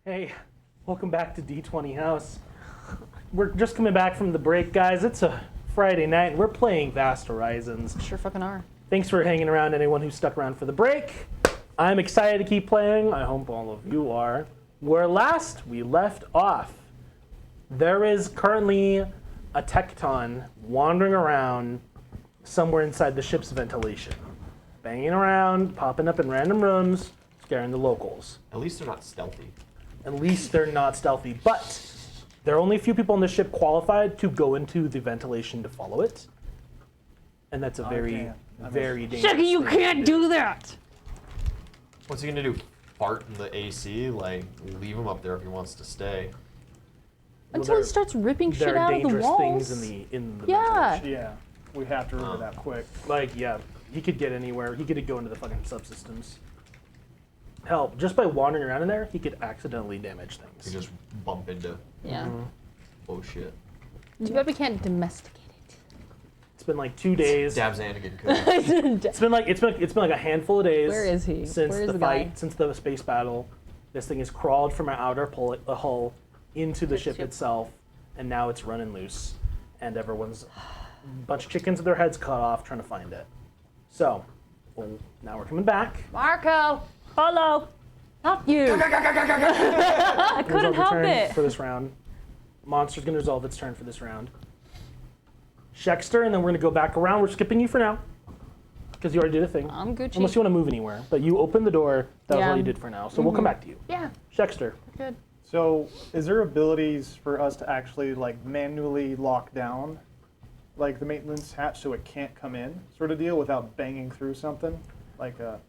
Hey, welcome back to D20 House. We're just coming back from the break, guys. It's a Friday night, and we're playing Vast Horizons. Sure fucking are. Thanks for hanging around, anyone who stuck around for the break. I'm excited to keep playing. I hope all of you are. Where last we left off, there is currently a tecton wandering around somewhere inside the ship's ventilation. Banging around, popping up in random rooms, scaring the locals. At least they're not stealthy. At least they're not stealthy, but there are only a few people on the ship qualified to go into the ventilation to follow it. And that's a very dangerous Shaggy, you thing can't to do that! What's he gonna do? Fart in the AC? Like, leave him up there if he wants to stay. Until he starts ripping shit There are out of the dangerous walls. things in the Yeah. ventilation. Yeah, we have to remember that quick. Like, yeah, he could get anywhere. He could go into the fucking subsystems. Hell, just by wandering around in there, he could accidentally damage You things. just bump into Yeah. oh shit. Too bad we can't domesticate It's been like 2 days. Dabs Anakin could. it. It's been like a handful of days. Where is he? Since Where is the the fight, guy? since the space battle, this thing has crawled from our outer hull into the ship itself, and now it's running loose, and everyone's a bunch of chickens with their heads cut off trying to find it. So, well, now we're coming back. Marco! Hello! Not you! I couldn't Resolve your help turn it. for this round. Monster's gonna resolve its turn for this round. Shexter, and then we're gonna go back around. We're skipping you for now, because you already did a thing. I'm Gucci. Unless you want to move anywhere, but you opened the door. That was Yeah. all you did for now. So we'll come back to you. Yeah, Shexter. good. So, is there abilities for us to actually like manually lock down, like the maintenance hatch, so it can't come in, sort of deal, without banging through something, like a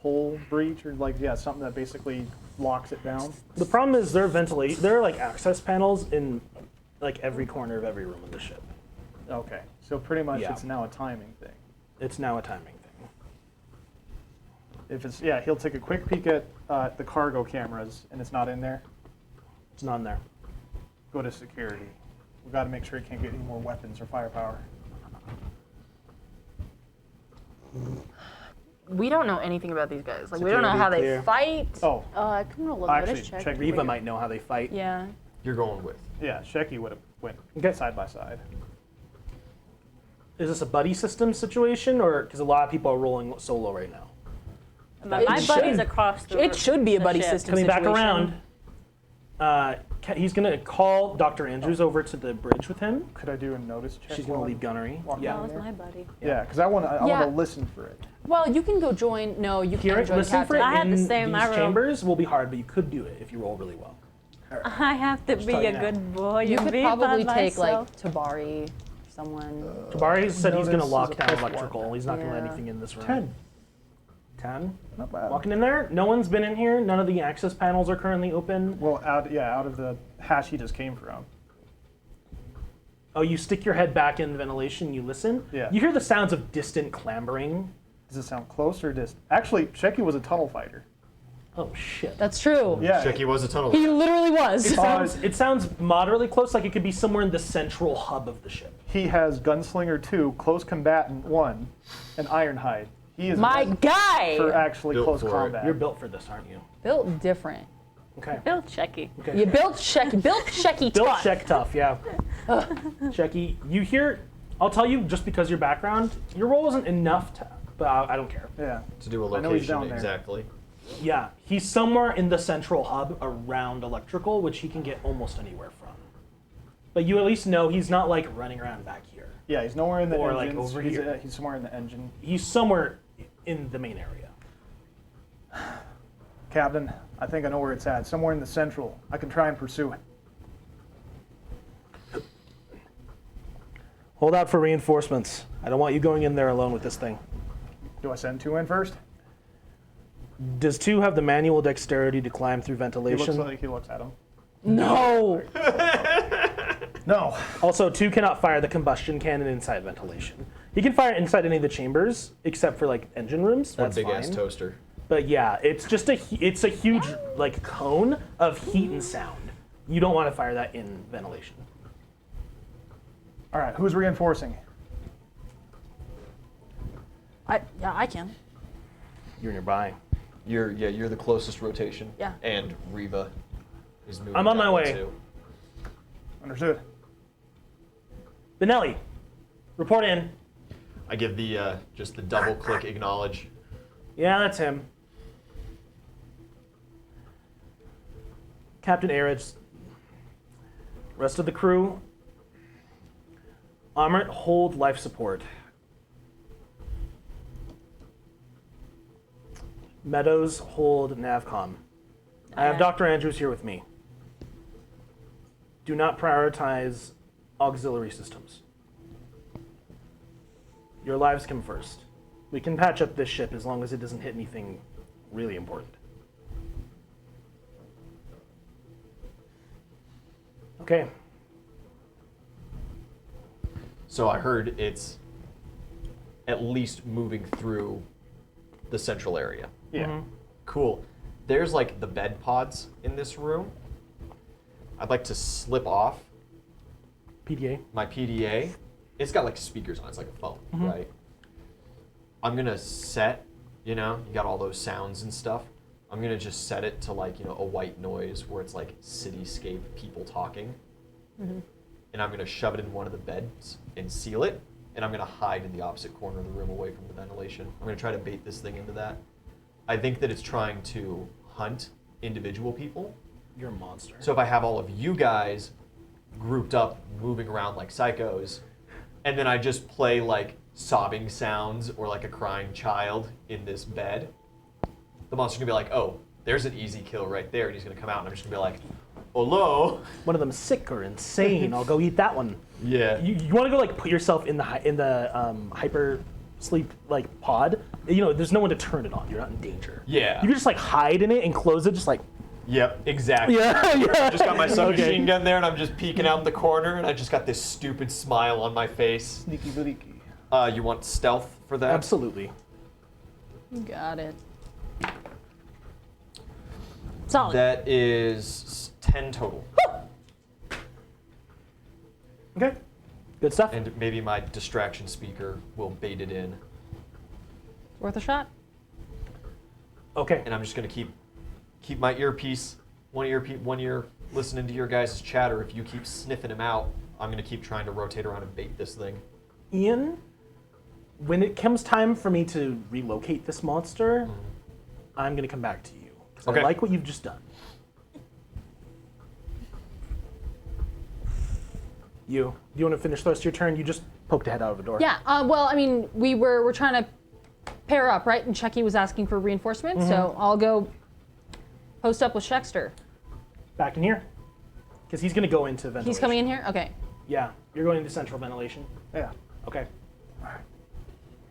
hole breach or something that basically locks it down? The problem is there are like access panels in like every corner of every room in the ship. Okay, so pretty much Yeah. it's now a timing thing. It's now a timing thing. If it's he'll take a quick peek at the cargo cameras and it's not in there. It's not in there. Go to security. We got to make sure he can't get any more weapons or firepower. We don't know anything about these guys. Like, we don't know Security how they clear. fight. Oh, I can roll a Actually, notice check. check- Reva might know how they fight. Yeah. You're going with. yeah, Shecky would have went Okay. side by side. Is this a buddy system situation, or because a lot of people are rolling solo right now? My It buddy's should. across the It should be a the buddy ship. system Coming back situation. around, he's gonna call Dr. Andrews over to the bridge with him. Could I do a notice check? She's gonna while leave I'm gunnery. walking Yeah. That in was there? my buddy. Yeah, because I want Yeah. to listen for it. Well, you can go join. No, you Hear can't it, join listen for captain. it I had in the same these arrow. chambers will be hard, but you could do it if you roll really well. I have to be tell you a now. good boy. You and could be probably by take myself. like Tabari, someone. Tabari said he's gonna Notice lock is a down +1. electrical. He's not gonna let Yeah. anything in this room. 10. 10? Not bad. Walking in there. No one's been in here. None of the access panels are currently open. Well, out of the hatch he just came from. Oh, you stick your head back in the ventilation, you listen. Yeah. You hear the sounds of distant clambering. Does it sound close or distant? Actually, Shecky was a tunnel fighter. Oh shit. That's true. Yeah. Shecky was a tunnel. He literally was. It sounds moderately close, like it could be somewhere in the central hub of the ship. He has Gunslinger 2, Close Combatant 1, and Ironhide. He is My meant guy. for actually Built close for it. combat. You're built for this, aren't you? Built different. Okay. Bill Checky. Okay. You built Shecky. Built Shecky Built tough. check tough, yeah. Checky, you hear? I'll tell you, just because your background, your role isn't enough to, but I don't care. Yeah. To do a I know he's location down there. exactly. Yeah, he's somewhere in the central hub around electrical, which he can get almost anywhere from. But you at least know he's not like running around back here. Yeah, he's nowhere in the Or, like, engines. over he's, here. he's somewhere in the engine. He's somewhere in the main area. Captain, I think I know where it's at. Somewhere in the central. I can try and pursue it. Hold out for reinforcements. I don't want you going in there alone with this thing. Do I send 2 in first? Does 2 have the manual dexterity to climb through He ventilation? looks like he looks at him. No. No. Also, 2 cannot fire the combustion cannon inside ventilation. He can fire inside any of the chambers, except for like engine rooms. One That's big fine. ass toaster. But yeah, it's just it's a huge like cone of heat and sound. You don't want to fire that in ventilation. All right, who's reinforcing? I can. You're nearby. You're the closest rotation. Yeah. And Reva. is moving. I'm on my that way. too. Understood. Benelli, report in. I give the just the double click acknowledge. Yeah, that's him. Captain Aridge. Rest of the crew. Amrit, hold life support. Meadows, hold navcom. I have Dr. Andrews here with me. Do not prioritize auxiliary systems. Your lives come first. We can patch up this ship as long as it doesn't hit anything really important. Okay. So I heard it's at least moving through the central area. Yeah. Cool. There's like the bed pods in this room. I'd like to slip off PDA. my PDA. It's got like speakers on it. It's like a phone, right? I'm gonna set, you got all those sounds and stuff. I'm gonna just set it to like, a white noise where it's like cityscape people talking. And I'm gonna shove it in one of the beds and seal it. And I'm gonna hide in the opposite corner of the room away from the ventilation. I'm gonna try to bait this thing into that. I think that it's trying to hunt individual people. You're a monster. So if I have all of you guys grouped up, moving around like psychos, and then I just play like sobbing sounds or like a crying child in this bed, the monster's gonna be like, oh, there's an easy kill right there, and he's gonna come out, and I'm just gonna be like, hello. One of them sick or insane. I'll go eat that one. Yeah. You want to go like put yourself in the hyper sleep like pod. There's no one to turn it on. You're not in danger. Yeah. You can just like hide in it and close it, just like. Yep, exactly. Yeah. Just got my submachine Okay. gun there, and I'm just peeking out in the corner, and I just got this stupid smile on my face. Sneaky bleaky. You want stealth for that? Absolutely. Got it. Solid. That is 10 total. Okay. Good stuff. And maybe my distraction speaker will bait it in. Worth a shot. Okay. And I'm just gonna keep my earpiece, one ear listening to your guys' chatter. If you keep sniffing him out, I'm gonna keep trying to rotate around and bait this thing. Ian, when it comes time for me to relocate this monster, I'm gonna come back to you. 'Cause Okay. I like what you've just done. Do you want to finish the rest of your turn? You just poked a head out of the door. Yeah. Well, I mean, we're trying to pair up, right? And Shecky was asking for reinforcements, so I'll go post up with Shexter. Back in here. Because he's gonna go into ventilation. He's coming in here. Okay. Yeah. You're going into central ventilation. Yeah. Okay.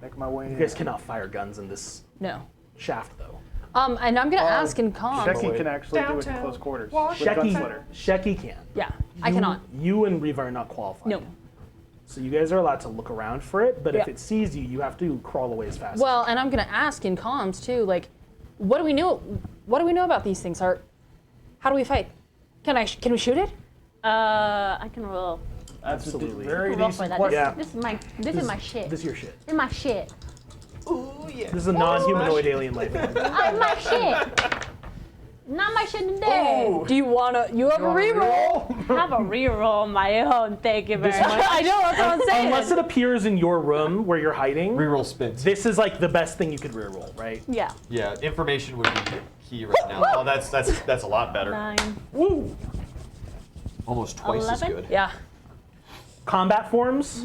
Make my way. You guys cannot fire guns in this No. shaft, though. And I'm gonna ask in comms. Shecky can actually do it in close quarters. With gunslinger. Shecky can. Yeah. I cannot. You and Reva are not qualified. No. So you guys are allowed to look around for it, but if Yeah. it sees you, you have to crawl away as fast. Well, and I'm gonna ask in comms too. Like, what do we know? What do we know about these things? How do we fight? Can we shoot it? I can roll. That's Absolutely. a very Roll for decent that. question. Yeah. This is my shit. This is your shit. This is my shit. Ooh, yeah. This is a non-humanoid alien life. My shit. Not my shit today. Do you wanna? You have a reroll. I have a reroll on my own. Thank you very This much. might- I know. That's what I'm saying. Unless it appears in your room where you're hiding, Reroll spins. this is like the best thing you could reroll, right? Yeah. Yeah, information would be key right now. Oh, that's a lot better. 9. Woo! Almost twice 11? as good. Yeah. Combat forms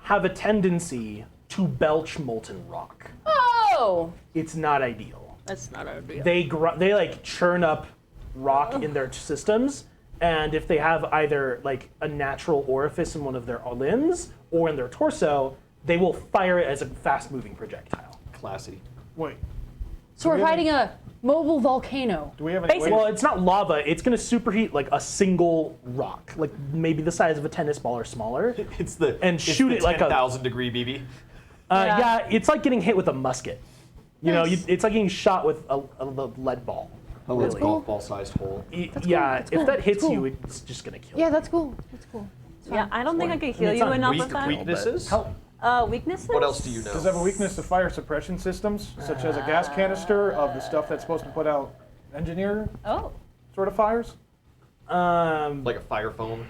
have a tendency to belch molten rock. Oh. It's not ideal. That's not a deal. They like churn up rock in their systems, and if they have either like a natural orifice in one of their limbs or in their torso, they will fire it as a fast-moving projectile. Classy. Wait. So we're we have fighting a mobile volcano. Do we have any way? Well, it's not lava. It's going to superheat like a single rock, like maybe the size of a tennis ball or smaller. It's the And shoot the it like a- 10,000 degree BB. Yeah. Yeah, it's like getting hit with a musket. Nice. It's like getting shot with a lead ball. A little Really. golf ball sized hole. Yeah, that's if cool, that hits that's you, cool. it's just going to kill Yeah, you. that's cool. That's cool. Yeah, I don't think I can And heal it's you not enough weak- of that. Weaknesses? Help. Weaknesses? What else do you know? Does it have a weakness to fire suppression systems, such as a gas canister of the stuff that's supposed to put out engineer? Oh. sort of fires? Like a fire foam?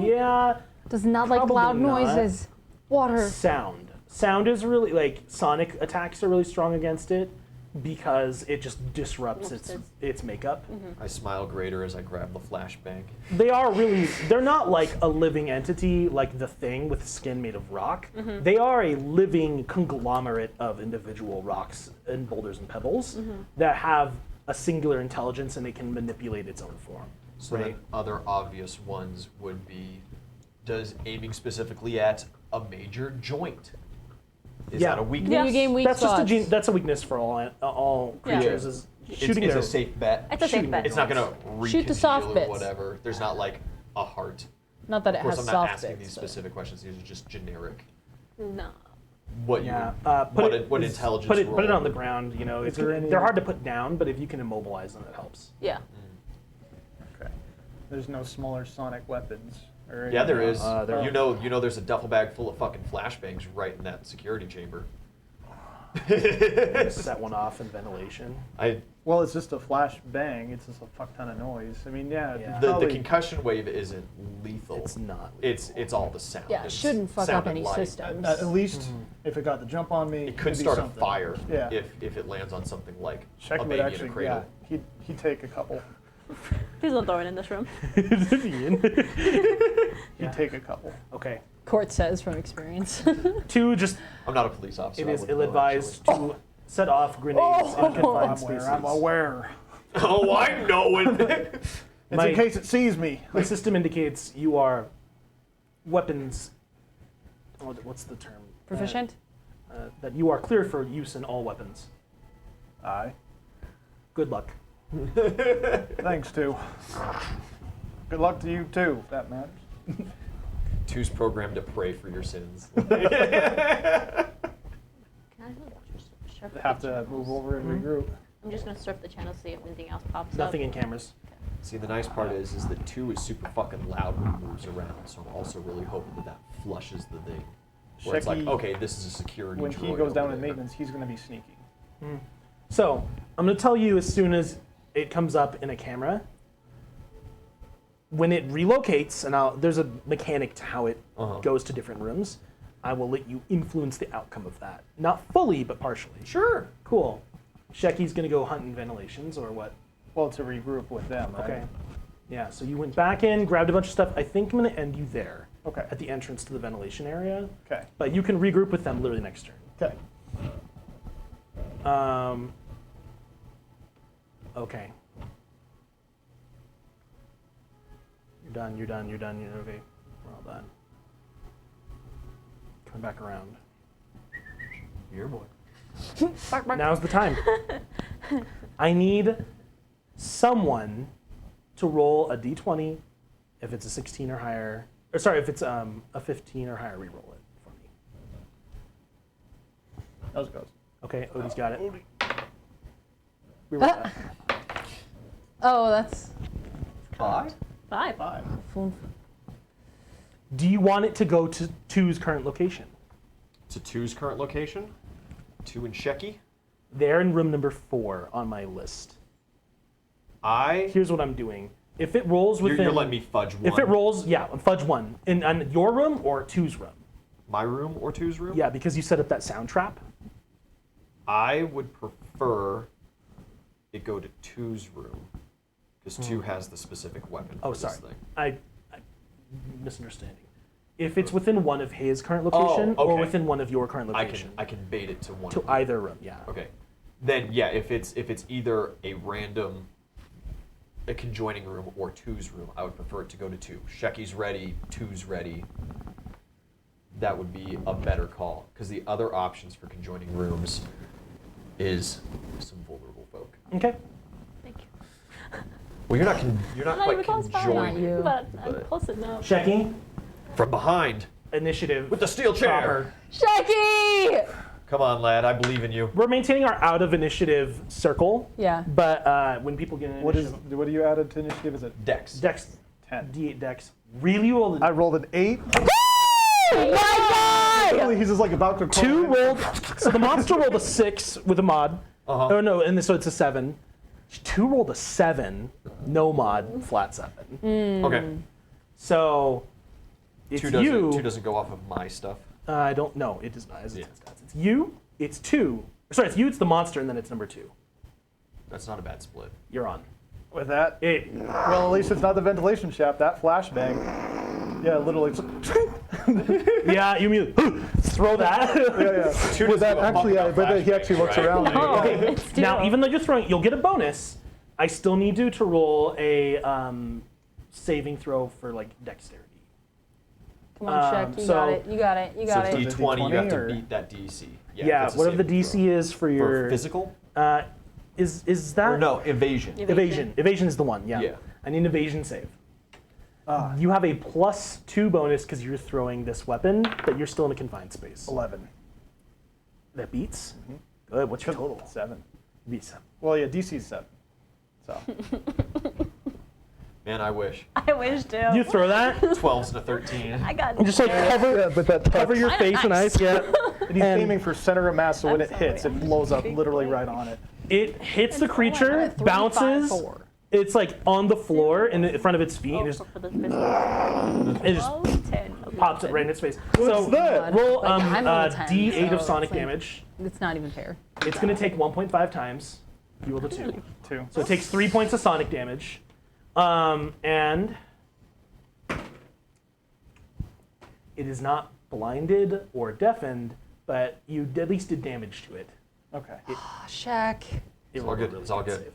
Yeah. Does not like Probably loud not. noises. Water. Sound. Sound is really, like, sonic attacks are really strong against it because it just disrupts its makeup. I smile greater as I grab the flashbang. They're not like a living entity like the Thing with skin made of rock. They are a living conglomerate of individual rocks and boulders and pebbles that have a singular intelligence and they can manipulate its own form. So right? then other obvious ones would be, does aiming specifically at a major joint? Is Yeah. that a weakness? Video game weak That's just spots. that's a weakness for all creatures is shooting it's their a safe bet. It's a safe bet. It's not gonna Shoot the soft recongeal or bits. whatever. There's not like a heart. Not that it Of course, has I'm not soft asking bits. these but- specific questions. These are just generic. No. What Yeah, you what intelligence put it roll on the would- ground. You know, there any- they're hard to put down, but if you can immobilize them, it helps. Yeah. Okay. There's no smaller sonic weapons. Or Yeah, there anything. is. there- You know, there's a duffel bag full of fucking flashbangs right in that security chamber. Set one off in ventilation. Well, it's just a flash bang. It's just a fuck ton of noise. I mean, yeah. Yeah. it's The probably- concussion wave isn't lethal. It's not. It's all the sound. Yeah, it It's shouldn't fuck up sound and any light. systems. At least if it got the jump on me, It could it'd be start a something. fire Yeah. if it lands on something like Check a would baby actually, in a cradle. yeah. He'd take a couple. Please don't throw it in this room. He'd take a couple. Okay. Court says from experience. Two, just I'm not a police officer. it I is wouldn't know, ill-advised to set off grenades in confined spaces. I'm aware. actually. Oh, I know it. It's My- in case it sees me. My system indicates you are weapons. What's the term? Proficient? That you are clear for use in all weapons. Aye. Good luck. Thanks, too. Good luck to you, too, if that matters. Two's programmed to pray for your sins. Can I just surf Have the to channels? move over and regroup. I'm just gonna surf the channel, see if anything else pops Nothing up. in cameras. See, the nice part is that two is super fucking loud when he moves around. So I'm also really hoping that flushes the thing. Where it's like, Shecky, okay, this is a security. When he droid goes down over in there. maintenance, he's going to be sneaky. So I'm going to tell you as soon as it comes up in a camera. When it relocates, and there's a mechanic to how it goes to different rooms, I will let you influence the outcome of that. Not fully, but partially. Sure. Cool. Shecky's going to go hunting ventilations, or what? Well, to regroup with them, right? Okay. Yeah, so you went back in, grabbed a bunch of stuff. I think I'm going to end you there. Okay. At the entrance to the ventilation area. Okay. But you can regroup with them literally next turn. Okay. Okay. You're done, you're okay. We're all done. Come back around. Your boy. Bark, bark. Now's the time. I need someone to roll a d20 if it's a 16 or higher. Or sorry, if it's a 15 or higher, re-roll it for me. How's it goes? Okay, Odie's got it. Re-roll that. Oh, that's 5? 5. 5. Do you want it to go to 2's current location? To two's current location. 2 in Shecky. They're in room number 4 on my list. Here's what I'm doing. If it rolls within... You're letting me fudge one. If it rolls, yeah, fudge 1. In your room or 2's room? My room or two's room? Yeah, because you set up that sound trap. I would prefer it go to two's room. Because 2 has the specific weapon for Oh, this sorry. thing. I misunderstanding. If it's within one of his current location or okay. within one of your current location. I can bait it to one. To of them. either room, yeah. Okay. Then yeah, if it's either a conjoining room or two's room, I would prefer it to go to 2. Shecky's ready, 2's ready. That would be a better call because the other options for conjoining rooms is some vulnerable folk. Okay. Thank you. Well, you're not I'm not quite even close by. conjoining. you. But I'm close enough. Checking. From behind Initiative. with the steel chair. Proper. Shaky! Come on, lad. I believe in you. We're maintaining our out of initiative circle. Yeah. But when people get an What initiative, do you added to initiative? Is it Dex. Dex, 10? D8 Dex. Really roll the I rolled an 8. My God! Really, he's just like about to crawl 2 in. rolled. So the monster rolled a 6 with a mod. Uh-huh. Oh no, and so it's a 7. 2 rolled a 7, no mod, flat 7. Okay. So it's 2 doesn't, you. 2 doesn't go off of my stuff. I don't know. It does not. As Yeah. It's you. It's 2. Sorry, it's you. It's the monster, and then it's number 2. That's not a bad split. You're on. With that, It, well, at least it's not the ventilation shaft. That flashbang. Yeah, literally. yeah, you mean throw that. Yeah. Two With that, doesn't go actually, up but then he actually looks right? around. No. Okay. It's Now, zero. even though you're throwing, you'll get a bonus. I still need you to roll a saving throw for like dexterity. Come on, Shaq. You so- got it. You got it. You got So it. D20, you have to or- beat that DC. Yeah, that's a whatever the saving DC is for throw. your For physical? is that Or no, evasion. evasion? Evasion is the one. Yeah. Yeah. I need an evasion save. You have a +2 bonus because you're throwing this weapon, but you're still in a confined space. 11. That beats. Good. What's your total? 7. Beats 7. Well, yeah, DC's 7. So. Man, I wish. I wish too. You throw that. 12s and a 13. I got Just like cover, Yeah, but that cover your face and eyes. Yeah. And he's And- aiming for center of mass, so when I'm it hits, sorry, it blows up literally right on it. It hits the creature, 3, 5, bounces. 4. It's like on the floor in front of its feet, and just, for this business. it just 12, 10, pops it right in its face. So that? roll Like, I'm on the 10, D8 so of sonic it's like- damage. It's not even fair. It's going to take 1.5 times. You rolled a 2. 2. So it takes 3 points of sonic damage. And it is not blinded or deafened, but you at least did damage to it. Okay. Oh, Shaq. It all rolled a good, it's all good.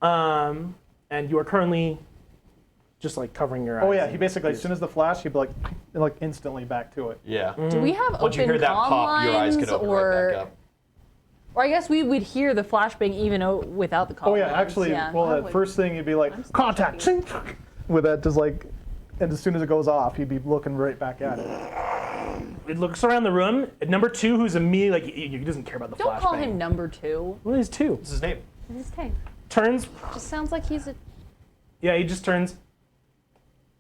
save. And you are currently just like covering your eyes. Oh yeah, he basically, as soon as the flash, he'd be like instantly back to it. Yeah. Do we have Once you open hear that comm pop, your eyes lines, can open or, right back up. or I guess we would hear the flashbang even without the comm Oh yeah, lines. actually, Yeah. well, I at would- first thing you'd be like, contact, ching, with that just like, and as soon as it goes off, he'd be looking right back at it. It looks around the room. Number 2, who's immediately like he doesn't care about the Don't call flashbang. him number 2. Well, he's 2. What's his name? This is 10. Turns. Just sounds like he's a. Yeah, he just turns.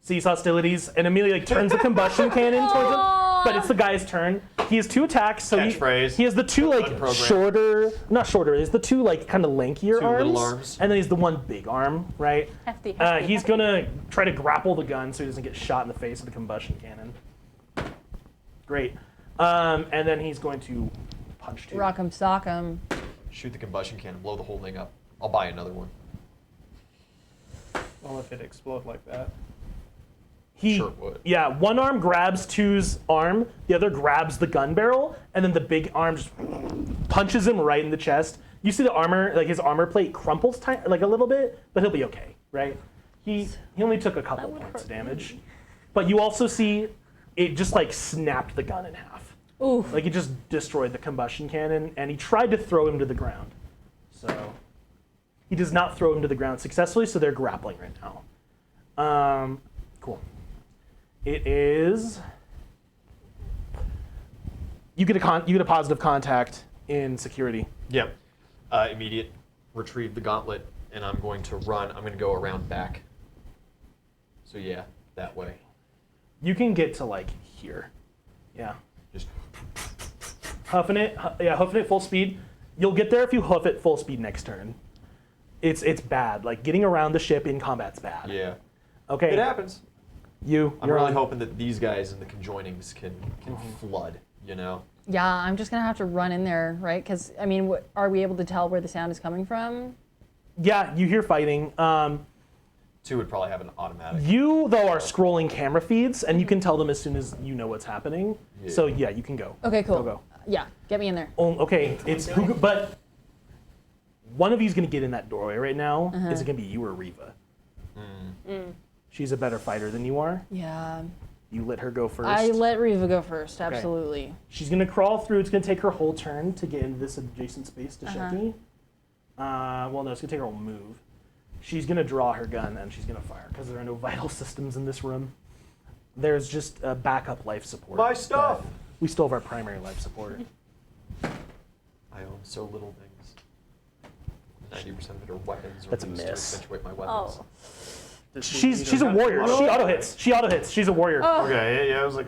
Sees hostilities and immediately like turns the combustion cannon towards him. But it's the guy's turn. He has 2 attacks, so Catchphrase. he has the 2 like Unprogrammed. shorter, not shorter. He has the 2 like kind of lankier 2 arms, little arms. and then he's the 1 big arm, right? Hefty. He's gonna try to grapple the gun so he doesn't get shot in the face with the combustion cannon. Great. And then he's going to punch 2. Rock'em sock'em. Shoot the combustion cannon, blow the whole thing up. I'll buy another one. Well, if it explode like that. He, Sure would. Yeah, one arm grabs 2's arm, the other grabs the gun barrel, and then the big arm just punches him right in the chest. You see the armor, like his armor plate crumples like a little bit, but he'll be okay, right? He only took a couple would points of hurt damage. But you also see it just like snapped the gun in half. Oof. Like it just destroyed the combustion cannon, and he tried to throw him to the ground. So he does not throw him to the ground successfully, so they're grappling right now. Cool. It is. You get a positive contact in security. Yep. Immediate. Retrieve the gauntlet, and I'm going to run. I'm going to go around back. So yeah, that way. You can get to like here. Yeah. Just Huffing it. Huffing it full speed. You'll get there if you hoof it full speed next turn. It's bad. Like getting around the ship in combat's bad. yeah. Okay. It happens. I'm You're really on. hoping that these guys and the conjoinings can Mm-hmm. flood. You know. Yeah, I'm just gonna have to run in there, right? Because I mean, are we able to tell where the sound is coming from? Yeah, you hear fighting. 2 would probably have an automatic. You though are scrolling camera feeds, and you can tell them as soon as you know what's happening. Yeah. So yeah, you can go. Okay, cool. Go. Yeah, get me in there. Oh, okay, it's who, but one of you's gonna get in that doorway right now. Is it gonna be you or Reva? She's a better fighter than you are. Yeah, You let her go first. I let Riva go first. Absolutely. She's gonna crawl through. It's gonna take her whole turn to get into this adjacent space to Shecky. Well, no, it's gonna take her whole move. She's gonna draw her gun and she's gonna fire because there are no vital systems in this room. There's just a backup life support. My stuff! but We still have our primary life support. I own so little things. 90% of it are weapons or That's a used to miss. accentuate my weapons. Oh. She's a warrior. She auto hits. She auto hits. She's a warrior. Okay, yeah, I was like,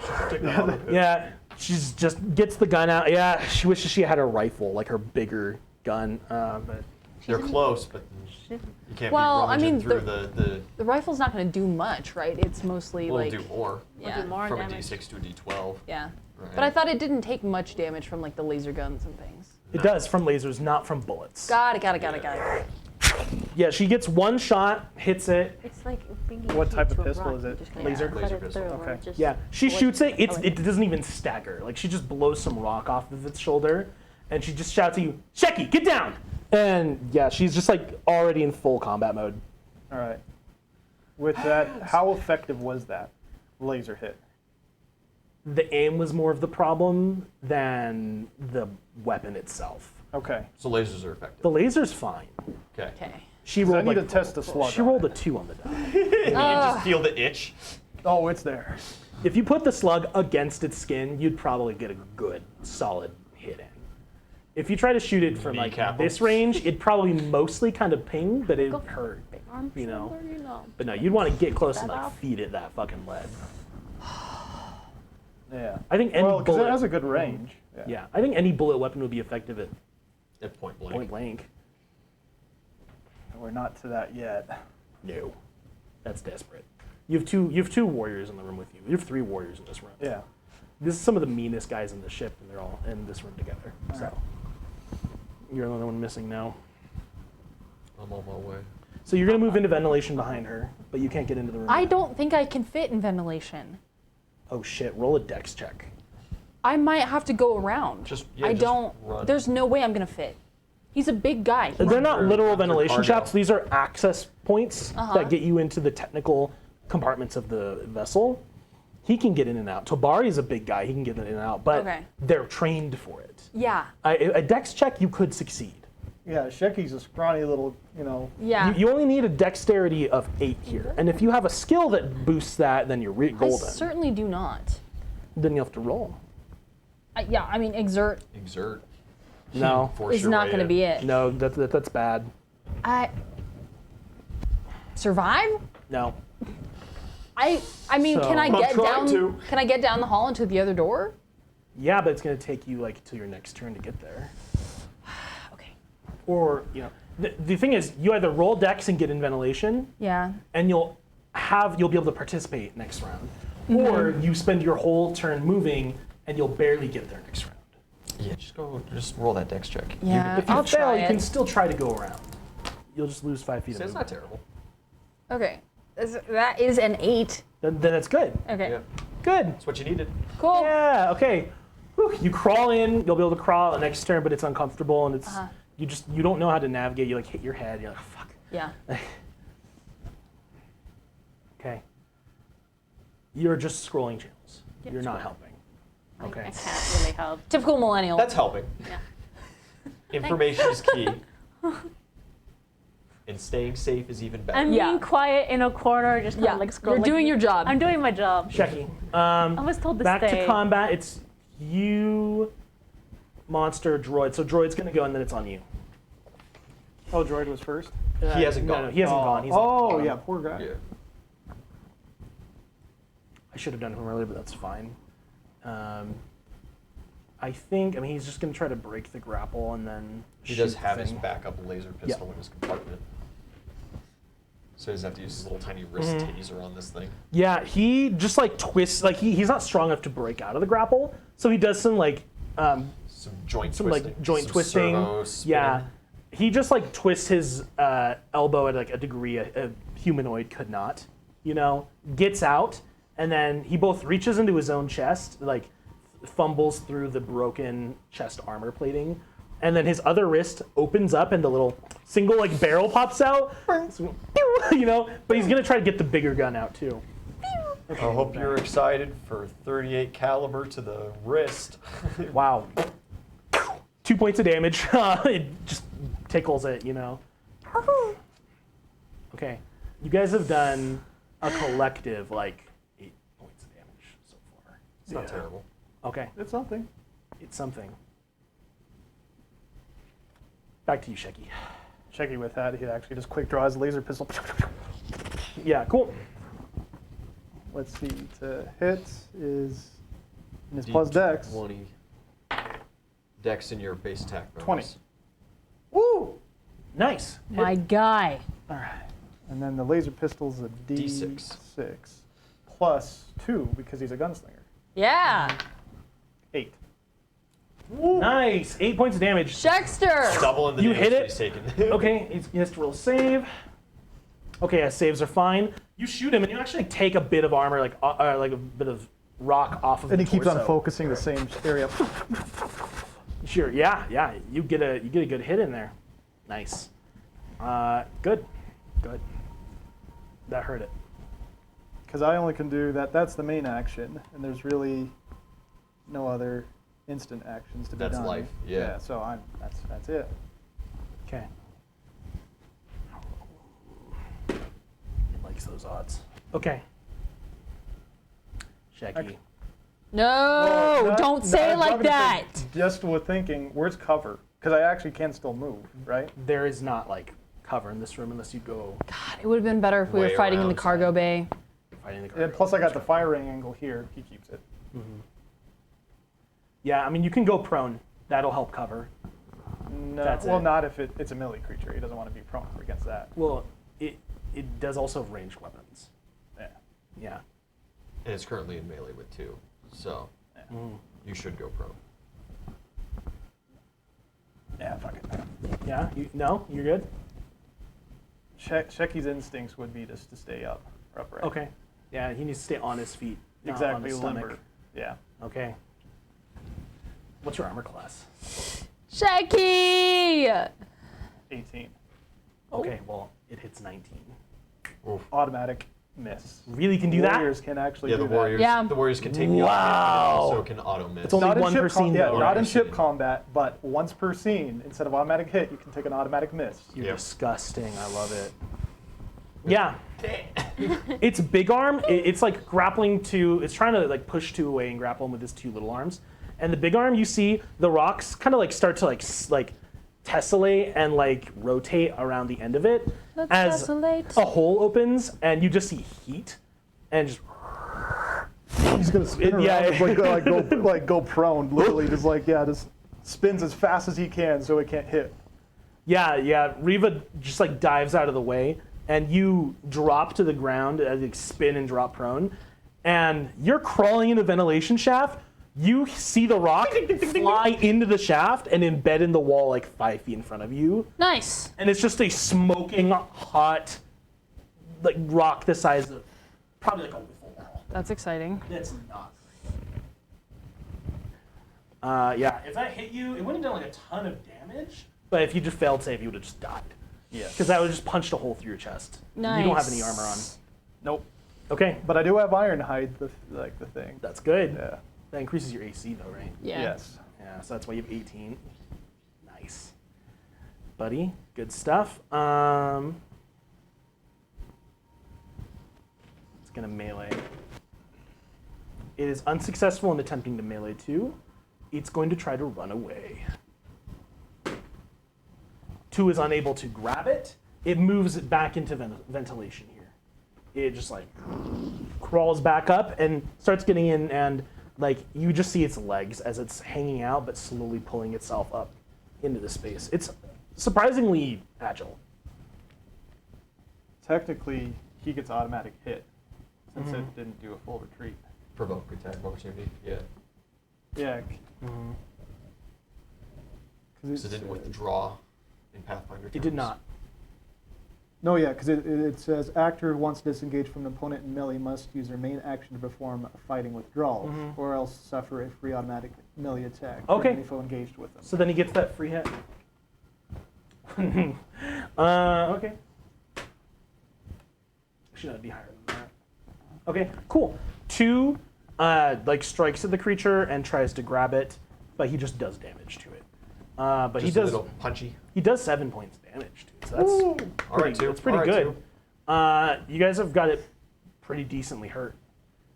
Yeah, she's just gets the gun out. Yeah, she wishes she had a rifle, like her bigger gun, but They're close, but you can't Well, be I rummaging mean, through the. The rifle's not going to do much, right? It's mostly We'll like. do more. Yeah. We'll do more From damage. a D6 to a D12. Yeah. Right. But I thought it didn't take much damage from like the laser guns and things. It does from lasers, not from bullets. Got it. Yeah, she gets one shot, hits it. It's like being What type of to a pistol rock. is it? You're just gonna Laser? cut Laser it pistol. through, or Okay. just Yeah, she bullet shoots it. pellet. It doesn't even stagger. Like she just blows some rock off of its shoulder, and she just shouts at you, "Shecky, get down!" And yeah, she's just like already in full combat mode. All right. With that, how effective was that laser hit? The aim was more of the problem than the weapon itself. Okay. So lasers are effective. The laser's fine. Okay. Okay. She 'Cause I rolled need like to test the slug. she on rolled a it. 2 on the die. You just feel the itch. Oh, it's there. If you put the slug against its skin, you'd probably get a good, solid hit in. If you try to shoot it from like Kneecap this them. range, it'd probably mostly kind of ping, but it'd Go hurt. Big arm, You know. shoulder, you know. But no, you'd want to get close and That like off? feed it that fucking lead. Yeah. I think any Well, because bullet. it has a good range. Yeah, I think any bullet weapon would be effective at At point blank. point blank. We're not to that yet. No, that's desperate. You have two warriors in the room with you. You have 3 warriors in this room. Yeah. This is some of the meanest guys in the ship, and they're all in this room together. So Alright. you're the only one missing now. I'm on my way. So you're gonna move into ventilation behind her, but you can't get into the room. I don't think I can fit in ventilation. Oh shit! Roll a dex check. I might have to go around. Just I don't. Run. There's no way I'm gonna fit. He's a big guy. They're not literal They're ventilation cargo. shafts. These are access points Uh-huh. that get you into the technical compartments of the vessel. He can get in and out. Tobari's a big guy. He can get in and out, but Okay. they're trained for it. Yeah. A dex check, you could succeed. Yeah, Shecky's a scrawny little, Yeah. You only need a dexterity of 8 here, and if you have a skill that boosts that, then you're I golden. certainly do not. Then you have to roll. Yeah, I mean, exert Exert. No, Force is your not way going to in. be it. no, that's bad. I survive. No. I mean, So- can I I'm get trying down? to. Can I get down the hall into the other door? Yeah, but it's gonna take you like till your next turn to get there. Okay. Or the thing is, you either roll dex and get in ventilation, Yeah. and you'll be able to participate next round, or you spend your whole turn moving and you'll barely get there next round. Yeah, just roll that dex check. Yeah. If you I'll fail, try you it. can still try to go around. You'll just lose 5 feet See, of that's not movement. terrible. Okay. That is an 8. Then it's good. Okay. Yeah, Good. that's what you needed. Cool. Yeah. Okay. Whew, you crawl in. You'll be able to crawl the next turn, but it's uncomfortable and it's you don't know how to navigate. You like hit your head. You're like fuck. Yeah. Okay. You're just scrolling channels. Yeah, You're not scroll. helping. I Okay. can't really help. Typical millennial. That's helping. Yeah. Information is key. And staying safe is even better. I'm Yeah. being quiet in a corner, just kind Yeah. of like You're scrolling. doing your job. I'm doing my job. Shecky. I was told to Back stay. to combat. It's you, monster, droid. So droid's gonna go, and then it's on you. Oh, Droid was first? He hasn't no, gone. No, he hasn't gone. He's Oh, yeah, poor guy. Yeah. I should have done him earlier, but that's fine. I think. I mean, he's just gonna try to break the grapple and then. He shoot does the have his thing. backup laser pistol in his compartment. So he doesn't have to use his little tiny wrist taser on this thing. Yeah, he just like twists. Like he's not strong enough to break out of the grapple, so he does some like Some joint some twisting. like joint some twisting. servo spinning. Yeah, he just like twists his elbow at like a degree a humanoid could not. You know, gets out, and then he both reaches into his own chest, like fumbles through the broken chest armor plating, and then his other wrist opens up and the little single like barrel pops out. So, you know, but he's gonna try to get the bigger gun out too. I hope you're excited for 38 caliber to the wrist. Wow. 2 points of damage. It just tickles it, you know. Okay. You guys have done a collective, like, 8 points of damage so far. It's not terrible. Okay. It's something. It's something. Back to you, Shecky. Shecky with that, he'd actually just quick draw his laser pistol. Yeah, cool. Let's see, to hit is in his plus dex. 20. Dex in your base attack bonus. 20. Woo! Nice. My guy. All right. And then the laser pistol's a D6. D6 plus 2 because he's a gunslinger. Yeah. 8. Nice. 8 points of damage. Shexter. Double in the You damage hit that it? he's taken. Okay, he has to roll a save. Okay, yeah, saves are fine. You shoot him, and you actually take a bit of armor, like a bit of rock off of And the he keeps on torso. focusing the same area. Sure, yeah. You get a good hit in there. Nice. Good. That hurt it. Because I only can do that. That's the main action, and there's really no other instant actions to be That's done. life, yeah. So that's it. Okay. It likes those odds. Okay. Shaggy. No, Well, don't say it like I'm gonna that. say, just with thinking, where's cover? Because I actually can still move, right? There is not like cover in this room unless you go God, it would have been better if we were Way fighting in the around. cargo bay. fighting the And cargo. plus, I got the firing angle here. He keeps it. Yeah, I mean you can go prone. That'll help cover. No, That's well, it. not if it's a melee creature. He doesn't want to be prone against that. Well, it does also have ranged weapons. Yeah. Yeah. And it's currently in melee with 2, so you should go pro. Yeah, fuck it. Yeah. No, you're good. Shecky's instincts would be just to stay up or upright. Okay. Yeah, he needs to stay on his feet. Not on Exactly, his stomach. limber. Yeah. Okay. What's your armor class? Shaky! 18. Okay, well, it hits 19. Oof. Automatic miss. Really can do that? Warriors can actually Yeah, do the warriors. Yeah. The warriors can take the Wow. auto hit, but they also can auto miss. It's only Not in one ship per scene, yeah, though, not right? in ship combat, but once per scene, instead of automatic hit, you can take an automatic miss. You're Yep. disgusting. I love it. Yeah. It's big arm. It's like grappling to. It's trying to like push 2 away and grapple him with his 2 little arms. And the big arm, you see the rocks kind of like start to like tessellate and like rotate around the end of it Let's as tessellate. a hole opens and you just see heat and just. He's gonna spin around yeah. and go prone, literally, just spins as fast as he can so it can't hit. Yeah. Riva just like dives out of the way, and you drop to the ground as you spin and drop prone, and you're crawling in a ventilation shaft. You see the rock fly into the shaft and embed in the wall like 5 feet in front of you, Nice. and it's just a smoking hot, like rock the size of probably like a wiffle ball. That's exciting. That's not. Yeah, if that hit you, it wouldn't have done like a ton of damage. But if you just failed save, you would have just died. Yeah. Because that would just punched a hole through your chest. Nice. You don't have any armor on. Nope. Okay, But I do have Ironhide, the thing. that's good. Yeah. That increases your AC though, right? Yeah. Yes. Yeah, so that's why you have 18. Nice. Buddy, good stuff. It's gonna melee. It is unsuccessful in attempting to melee 2. It's going to try to run away. 2 is unable to grab it. It moves it back into ventilation here. It just like crawls back up and starts getting in, and like you just see its legs as it's hanging out but slowly pulling itself up into the space. It's surprisingly agile. Technically, he gets automatic hit since it didn't do a full retreat. Provoke attack of opportunity. Yeah. Yeah. So it didn't withdraw in Pathfinder. It did terms. not. No, yeah, because it says actor who wants to disengage from an opponent in melee must use their main action to perform a fighting withdrawal, or else suffer a free automatic melee attack from Okay. any foe engaged with them. So then he gets that free hit. Okay. Should not be higher than that. Okay, cool. 2 like strikes at the creature and tries to grab it, but he just does damage to it. But Just he a does. little punchy. He does 7 points damage to it. So that's All right, 2. that's pretty All right, good. 2. You guys have got it pretty decently hurt.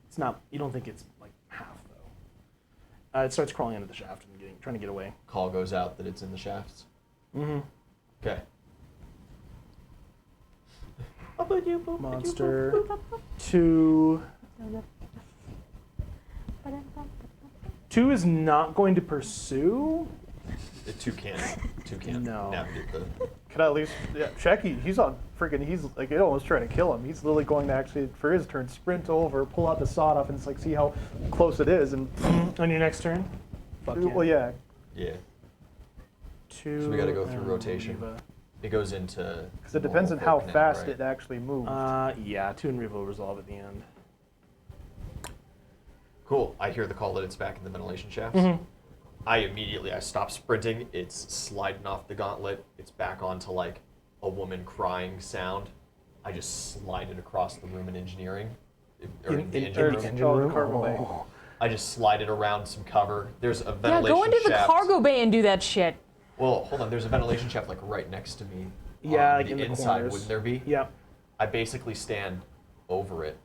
It's not. You don't think it's like half though. It starts crawling into the shaft and trying to get away. Call goes out that it's in the shafts. Okay. Monster 2. 2 is not going to pursue. The 2 can't. 2 can't No. navigate the. Could I at least, Shecky, he's like, it almost trying to kill him. He's literally going to actually, for his turn, sprint over, pull out the sawed off, and it's like, see how close it is. And On your next turn? Fuck well, yeah. Yeah. 2. So we gotta go through and rotation. Riva. It goes into. Because it depends on how now, fast right? it actually moves. Yeah, 2 and Riva will resolve at the end. Cool. I hear the call that it's back in the ventilation shafts. Mm-hmm. I stop sprinting. It's sliding off the gauntlet. It's back onto like a woman crying sound. I just slide it across the room in engineering. Or in the engine room. the cargo bay. I just slide it around some cover. There's a Yeah, ventilation go into the shaft. cargo bay and do that shit. Well, hold on. There's a ventilation shaft like right next to me. Yeah, on like the in the inside, corners. wouldn't there be? Yeah. I basically stand over it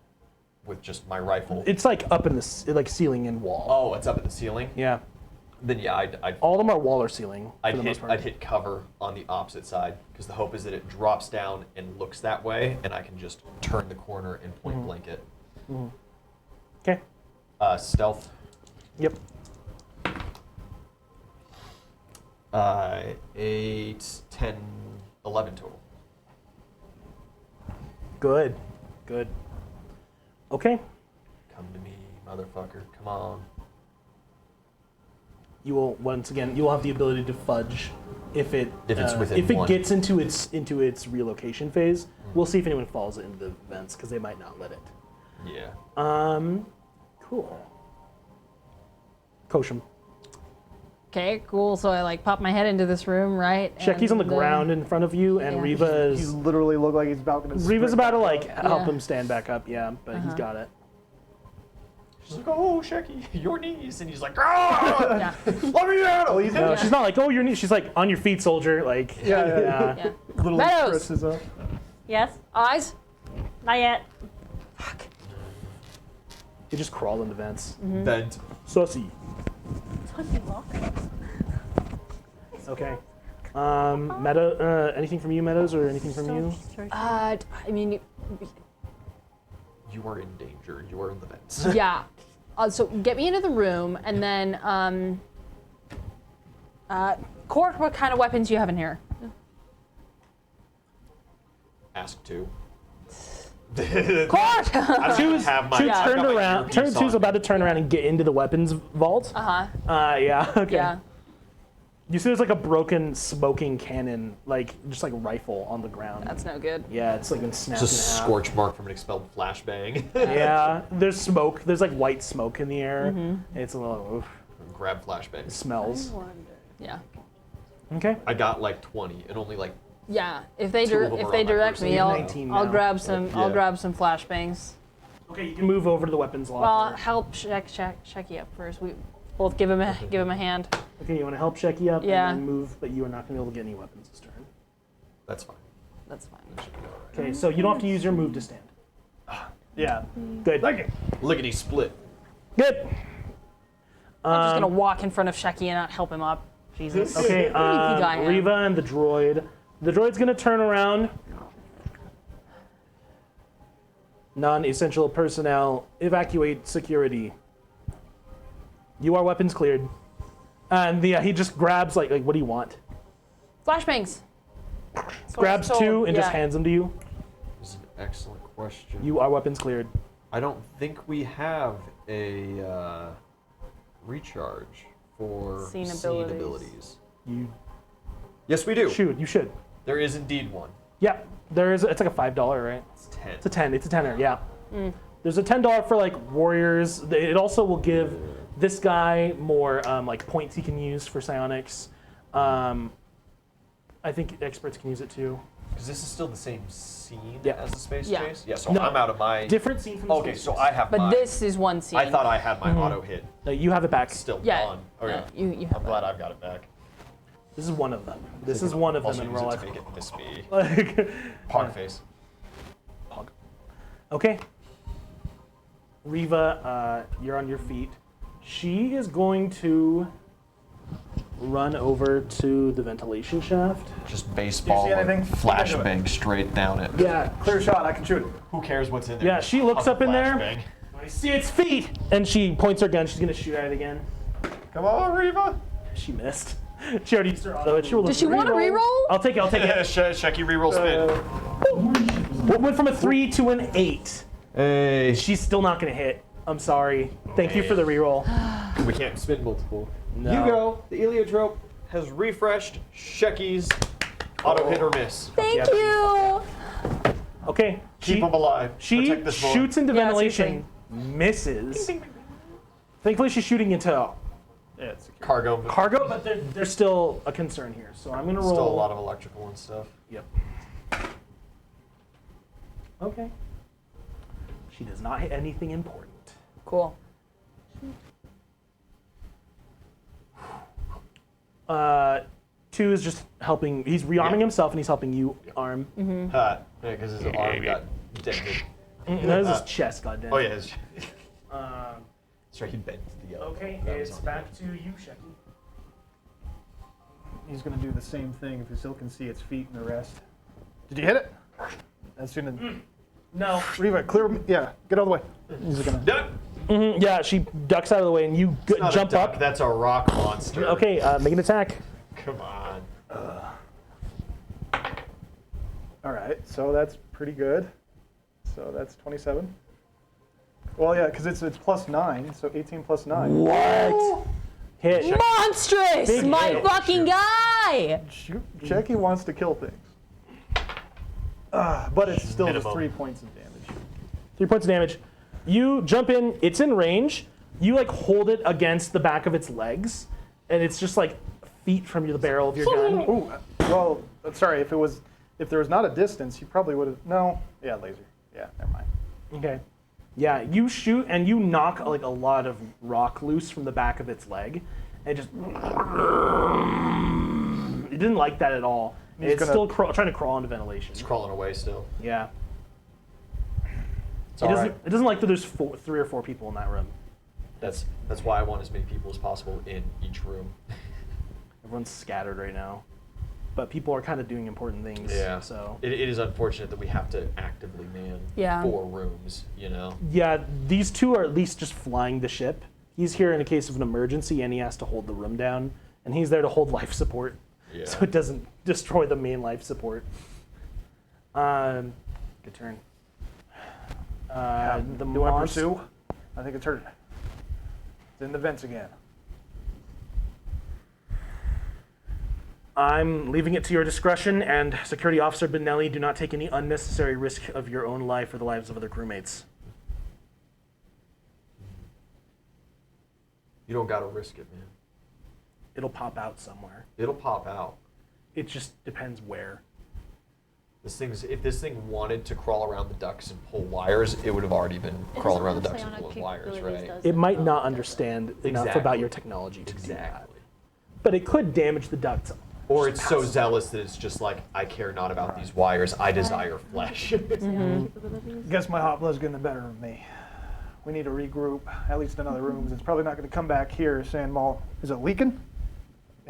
with just my rifle. It's like up in the like ceiling and wall. Oh, it's up at the ceiling. Yeah. Then yeah, I'd All of them are wall or ceiling for the most part. I'd hit cover on the opposite side because the hope is that it drops down and looks that way, and I can just turn the corner and point blank it. Okay. Stealth. Yep. 8, 10, 11 total. Good. Good. Okay. Come to me, motherfucker. Come on. You will once again. You will have the ability to fudge if it within if it one. gets into its relocation phase. We'll see if anyone falls into the vents because they might not let it. Yeah. Cool. Kosham. Okay, cool. So I like pop my head into this room, right? Shecky's on the And, ground in front of you, and yeah. Riva He's is. literally look like he's about to. Riva's about to like sprint help Yeah. him stand back up. Yeah, but he's got it. She's like, oh, Shecky, your knees. And he's like, ah! Yeah. Let me out! Oh, he's No, Yeah. she's not like, oh, your knee. She's like, on your feet, soldier. Like, Yeah. Yeah. Little Meadows. Chris is up. Yes. Eyes? Not yet. He just crawled into vents. Vent. Sussy. Pussy walk. Okay. Anything from you, Meadows, or anything from you? I mean, You are in danger. You are in the vents. yeah. So get me into the room, and then, Court, what kind of weapons do you have in here? Ask two. Court! Two's have my- two I've turned got my around. earpiece Two's on. about to turn around and get into the weapons vault. Uh-huh. Yeah. Okay. Yeah. You see, there's like a broken smoking cannon, like just like rifle on the ground. That's no good. Yeah, it's like been snapped It's a in half. scorch mark from an expelled flashbang. Yeah, there's smoke. There's like white smoke in the air. It's a little. Oof, Grab flashbang. it smells. Yeah. Okay. I got like 20 and only like Yeah. If they Two of them if are they on my direct person. me, You have I'll 19 I'll now. grab some I'll Yeah. grab some flashbangs. Okay, you can move over to the weapons Well, locker. help Shecky up first. We both give him a hand. Okay, you want to help Shecky up Yeah. and then move, but you are not going to be able to get any weapons this turn. that's fine. That's fine. Okay, so you don't have to use your move to stand. Yeah. Good. Lickety split. Good. I'm just gonna walk in front of Shecky and not help him up. Jesus. Okay, What do you think I am? Riva and the droid. The droid's gonna turn around. Non-essential personnel, evacuate security. You are weapons cleared. And he just grabs like what do you want? Flashbangs. Grabs So, two and just yeah. hands them to you. This is an excellent question. You are weapons cleared. I don't think we have a recharge for Scene scene abilities. abilities. You Yes, we do. shoot. You should. There is indeed one. Yeah, there is. It's like a $5, right? It's 10. It's a 10. It's a tenner. Yeah. There's a $10 for like warriors. It also will give this guy more like points he can use for psionics. I think experts can use it too. Because this is still the same scene Yeah. as the space Yeah. chase? Yeah, so No. I'm out of my... Different scene from the Okay, space so chase. I have But my... this is one scene. I thought I had my auto hit. No, you have it back. Still Yeah. gone. Okay. You have I'm glad I've got it back. This is one of them. This is one of them Also in use real it life. to make it miss me. Like, Pog face. Pog. Okay. Riva, you're on your feet. She is going to run over to the ventilation shaft. Just baseball, anything? flashbang straight down it. Yeah. Clear shot. I can shoot it. Who cares what's in there? Yeah, she looks Fucking up in there. flashbang. I see its feet, and she points her gun. She's gonna shoot at it again. Come on, Riva. She missed. She already used her auto. She will Does she want to reroll? I'll take it. Shecky reroll spin. Went from a 3 to an 8. Hey. She's still not going to hit. I'm sorry. Thank you for the reroll. We can't spin multiple. No. Hugo, the Eliotrope has refreshed Shecky's auto hit or miss. Thank you. Okay. Keep him alive. She Protect this boy. shoots into Yeah, ventilation, misses. Thankfully, she's shooting into Yeah, it's secure. Cargo. cargo, but there's still a concern here. So I'm going to roll. Still a lot of electrical and stuff. Yep. Okay. She does not hit anything important. Cool. 2 is just helping. He's rearming himself and he's helping you arm. Yeah, because his arm got dented. That is his chest, goddamn. Oh, yeah. His, Uh, that's right, he bent the other. okay, That was it's on back to you, Shecky. He's gonna do the same thing if he still can see its feet and the rest. Did you hit it? That's gonna. No. Reva, clear. Yeah, get out of the way. He's gonna. Duck! Yeah, she ducks out of the way and you Not a jump duck, up. That's a rock monster. Okay, make an attack. Come on. All right, so that's pretty good. So that's 27. Well, yeah, because it's +9, so 18 + 9. What? Hit. Monstrous! Big My hit. fucking guy! Shoot, Jackie wants to kill things. But it's still just Minimum. 3 points of damage. 3 points of damage. You jump in. It's in range. You like hold it against the back of its legs, and it's just like feet from the barrel of your gun. Ooh, well, sorry, if there was not a distance, you probably would have. No, yeah, laser. Yeah, never mind. Okay. Yeah, you shoot and you knock like a lot of rock loose from the back of its leg, and it just. It didn't like that at all. He's It's gonna- still trying to crawl into ventilation. It's crawling away still. Yeah. It's It all doesn't. right. It doesn't like that. There's 3 or 4 people in that room. That's why I want as many people as possible in each room. Everyone's scattered right now, but people are kind of doing important things. Yeah. So. It is unfortunate that we have to actively man Yeah. 4 rooms, you know? Yeah, these 2 are at least just flying the ship. He's here in a case of an emergency, and he has to hold the room down, and he's there to hold life support, Yeah. so it doesn't destroy the main life support. Good turn. The Do you want to monster. pursue? I think it's her. It's in the vents again. I'm leaving it to your discretion, and Security Officer Benelli, do not take any unnecessary risk of your own life or the lives of other crewmates. You don't gotta risk it, man. It'll pop out somewhere. It'll pop out. It just depends where. If this thing wanted to crawl around the ducts and pull wires, it would have already been crawling around the ducts and pulling wires, right? It might not understand enough about Exactly. your technology to do that. Exactly. But it could damage the ducts. Or it's so zealous that it's just like, I care not about these wires, I desire flesh. Guess my hot blood's getting the better of me. We need to regroup, at least in other rooms. It's probably not going to come back here saying, "Well, is it leaking?"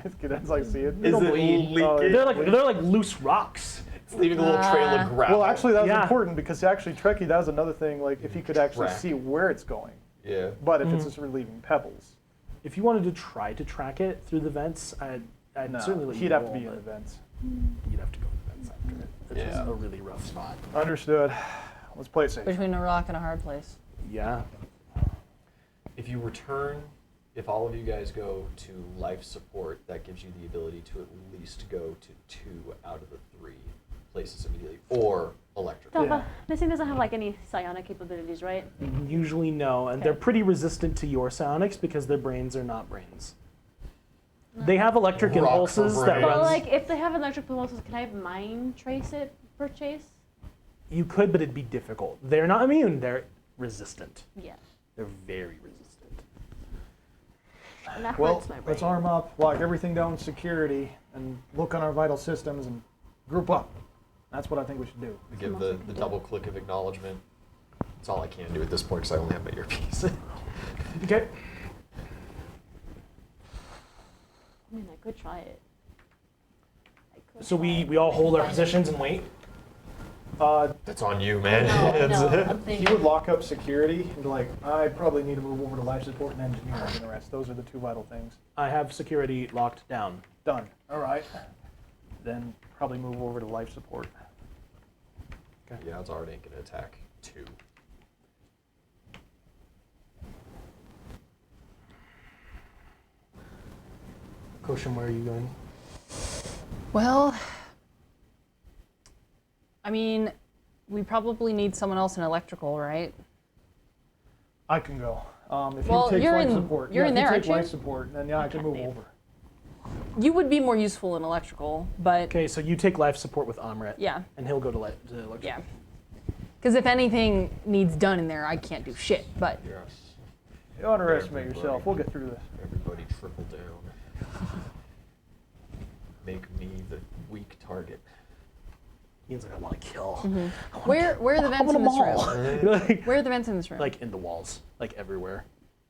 It's like, see it. Is it leaking? They're like loose rocks. It's leaving a little trail of gravel. Well, actually, that was Yeah. important because actually, Trekkie, that was another thing. Like, if he could actually Track. see where it's going, Yeah. but if it's just relieving pebbles, If you wanted to try to track it through the vents, I'd no, certainly let you he'd have to roll, be in the but vents. You'd have to go to the vents after it. It's just Yeah. a really rough spot. Understood. Let's play it safe. Between a rock and a hard place. Yeah. If you return, if all of you guys go to life support, that gives you the ability to at least go to 2 out of the 3 places immediately, or electric. Yeah. This thing doesn't have like any psionic capabilities, right? Usually no, and Okay. they're pretty resistant to your psionics because their brains are not brains. They have electric Rock impulses for that brains. Well, runs. like if they have electric pulses, can I mind trace it per chase? You could, but it'd be difficult. They're not immune. They're resistant. Yeah. They're very resistant. And that Well, hurts my brain. let's arm up, lock everything down in security, and look on our vital systems and group up. That's what I think we should do. Give the double click of acknowledgement. That's all I can do at this point because I only have my earpiece. Okay. I mean, I could try it. I could So try we it. all hold our positions and wait. That's on you, man. No, I'm He thinking. would lock up security and be like, I probably need to move over to life support and engineering and the rest. Those are the two vital things. I have security locked down. Done. All right. Then probably move over to life support. Yeah, it's already gonna attack 2. Koshin, where are you going? Well, I mean, we probably need someone else in electrical, right? I can go. If Well, you take you're life in- support, you're yeah, in if there, you aren't take you? life support, then yeah, I can can't move leave. over. You would be more useful in electrical, but Okay, so you take life support with Amrit. yeah, And he'll go to electrical. yeah. Because if anything needs done in there, I can't do shit. But Yes. You underestimate Everybody. yourself. We'll get through this. Everybody triple down. Make me the weak target. Ian's like, I want to kill. where are the I vents want in them this all. room? like, Where are the vents in this room? like in the walls, like everywhere.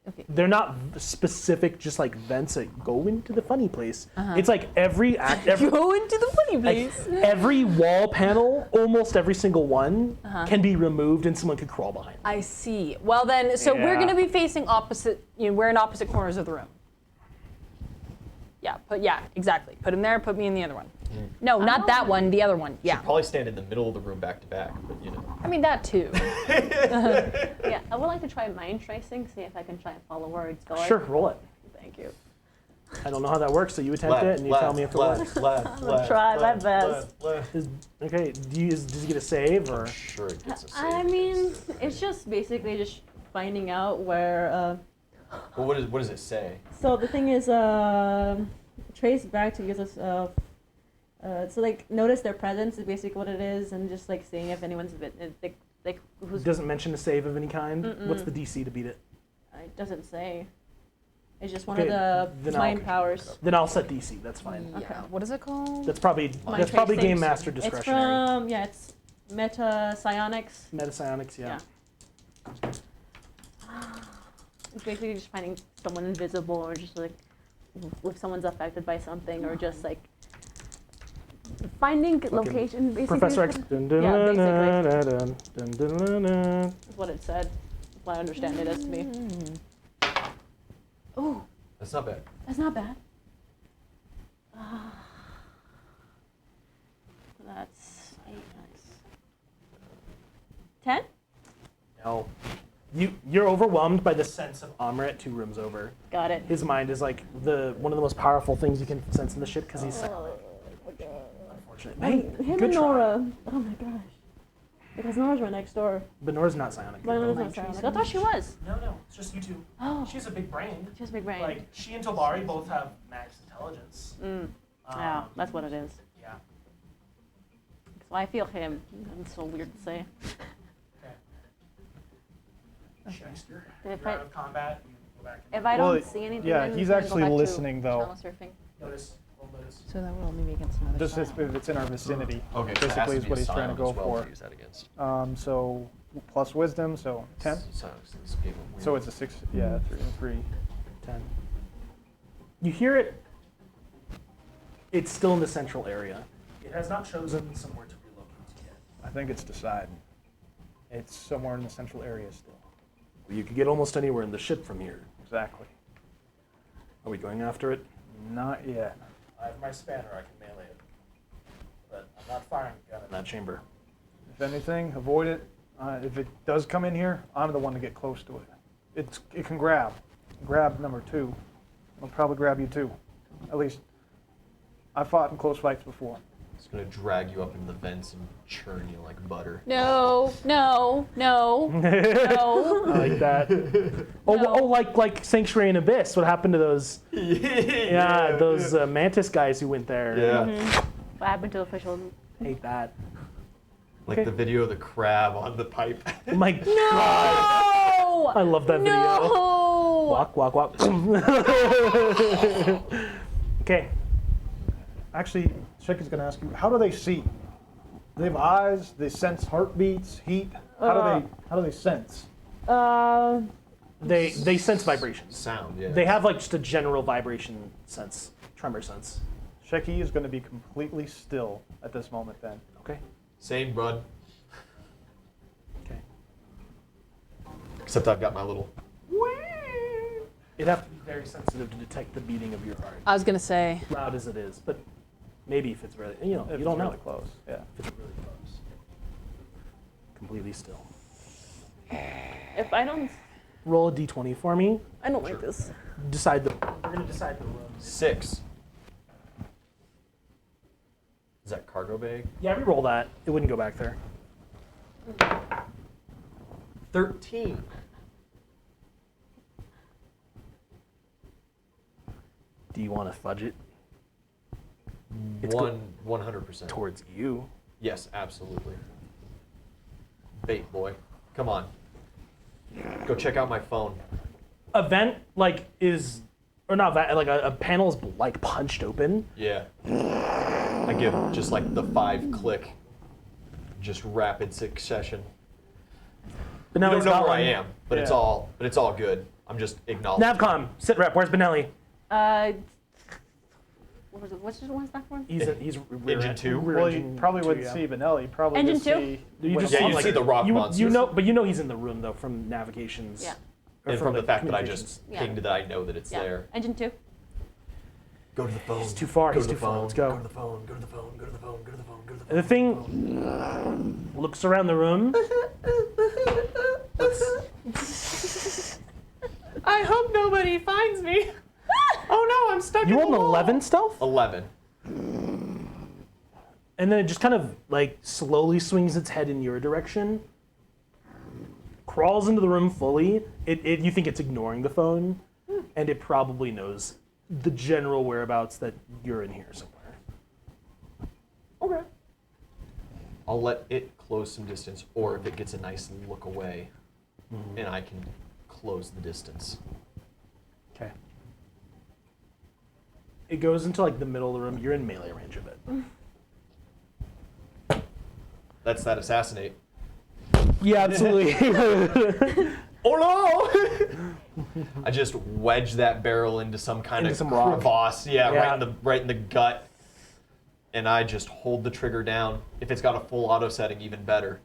Okay. They're not specific, just like vents that go into the funny place. It's like every act, every, Go into the funny like, place. every wall panel, almost every single one, can be removed and someone could crawl behind. I see. Well then, so we're Yeah. gonna be facing opposite. You know, we're in opposite corners of the room. Yeah. Exactly. Put him there. Put me in the other one. No, not that one. The other one. Yeah. Probably stand in the middle of the room back to back, but you know. I mean that too. Yeah, I would like to try mind tracing, see if I can try and follow where it's going. Sure, roll it. Thank you. I don't know how that works, so you attempt it and you tell me if it works. Left, try my best. left. Okay, does he get a save or? Sure, it gets a save. I mean, it's just basically just finding out where. Well, what does it say? So the thing is, trace back to use us. So like notice their presence is basically what it is, and just like seeing if anyone's a bit like who's. Doesn't mention a save of any kind. What's the DC to beat it? It doesn't say. It's just one Okay, of the then I'll mind look powers. Then I'll set DC. That's fine. Yeah. Okay. What is it called? That's probably Mind Game tracing. Master It's discretionary. from it's Meta Psionics. Metapsionics, yeah. It's basically just finding someone invisible, or just like if someone's affected by something, or just like finding location. Basically, Professor X. Yeah, basically. Is what it said. That's what I understand it as to be. Oh, That's not bad. that's not bad. That's 8, 10. No. You're overwhelmed by the sense of Amrit 2 rooms over. Got it. His mind is like one of the most powerful things you can sense in the ship because he's unfortunate. Hey, Him good and try. Nora. Oh my gosh. Because Nora's right next door. But Nora's not psionic. But Nora's not psionic. I thought she was. No, it's just you two. Oh, She has a big brain. she has a big brain. Like she and Tolari both have max intelligence. Yeah, that's what it is. Yeah. So I feel him. That's so weird to say. Shyster. If You're I- out of combat. You go back. If I Well, don't see anything, yeah, then he's we can actually go back to listening, though. channel surfing. Notice. Roll notice. So that would only be against another Just side. if it's in our vicinity. Okay, so it has Basically to is be what a he's trying to psion go as well for. to use that against. So plus wisdom, so 10. So it's a 6. Yeah, 3. 10. You hear it. It's still in the central area. It has not chosen somewhere to relocate yet. I think it's decided. It's somewhere in the central area still. You could get almost anywhere in the ship from here. Exactly. Are we going after it? Not yet. I have my spanner. I can melee it. But I'm not firing a gun in that chamber. If anything, avoid it. If it does come in here, I'm the one to get close to it. It can grab. Grab number 2. It'll probably grab you too. At least, I fought in close fights before. It's gonna drag you up into the vents and churn you like butter. No. I like that. Oh, like Sanctuary and Abyss. What happened to those? Yeah, those Mantis guys who went there. Yeah. What happened to official? Hate that. Like the video of the crab on the pipe. Oh my God. No. I love that video. No. Walk. Okay. Actually, Chick is going to ask you, how do they see? Do they have eyes? They sense heartbeats, heat? How do they sense? They sense vibrations. Sound, yeah. They have like just a general vibration sense, tremor sense. Shecky is going to be completely still at this moment then. Okay. Same, bud. Except I've got my little. It'd have to be very sensitive to detect the beating of your heart, I was gonna say. loud as it is. But maybe if it's really, you If don't it's know. really close. Yeah. If it's really close. Completely still. If I don't, Roll a d20 for me. I don't like this. Decide the. We're gonna decide the room. 6. Is that cargo bag? Yeah, re-roll that. It wouldn't go back there. 13. Do you want to fudge it 100%. towards you? Yes, absolutely. Bait boy. Come on. Go check out my phone. A vent is, or not vent, a panel is punched open. Yeah. I give just like the 5-click, just rapid succession. But now You he's don't know got where I one. am, but it's Yeah. all good. I'm just acknowledging. Navcom, sit rep. Where's Benelli? What was it? What's the one's back one? He's rear Engine end- two? rear Well, you engine probably two, wouldn't yeah. see Benelli. Probably Engine just two? see. You when just Yeah, see, you see the rock you monsters. know, but you know he's in the room though from navigations. Yeah. or And from the fact that I communications. just Yeah. pinged that I know that it's Yeah. there. Engine 2. Go to the phone. He's too far. Go He's to too the far. phone. Let's go. Go to the phone. Go to the phone. Go to the phone. Go to the phone. Go to the phone. And the thing looks around the room. I hope nobody finds me. Oh no, I'm stuck. You rolled an 11 stealth, 11. and then it just kind of slowly swings its head in your direction, crawls into the room fully. You think it's ignoring the phone, and it probably knows the general whereabouts that you're in here somewhere. Okay. I'll let it close some distance, or if it gets a nice look away, and I can close the distance. Okay. It goes into the middle of the room. You're in melee range of it. That's that assassinate. Yeah, absolutely. Oh no! I just wedge that barrel into some kind Into of some rock. crevasse. Yeah, Yeah. right in the gut. And I just hold the trigger down. If it's got a full auto setting, even better.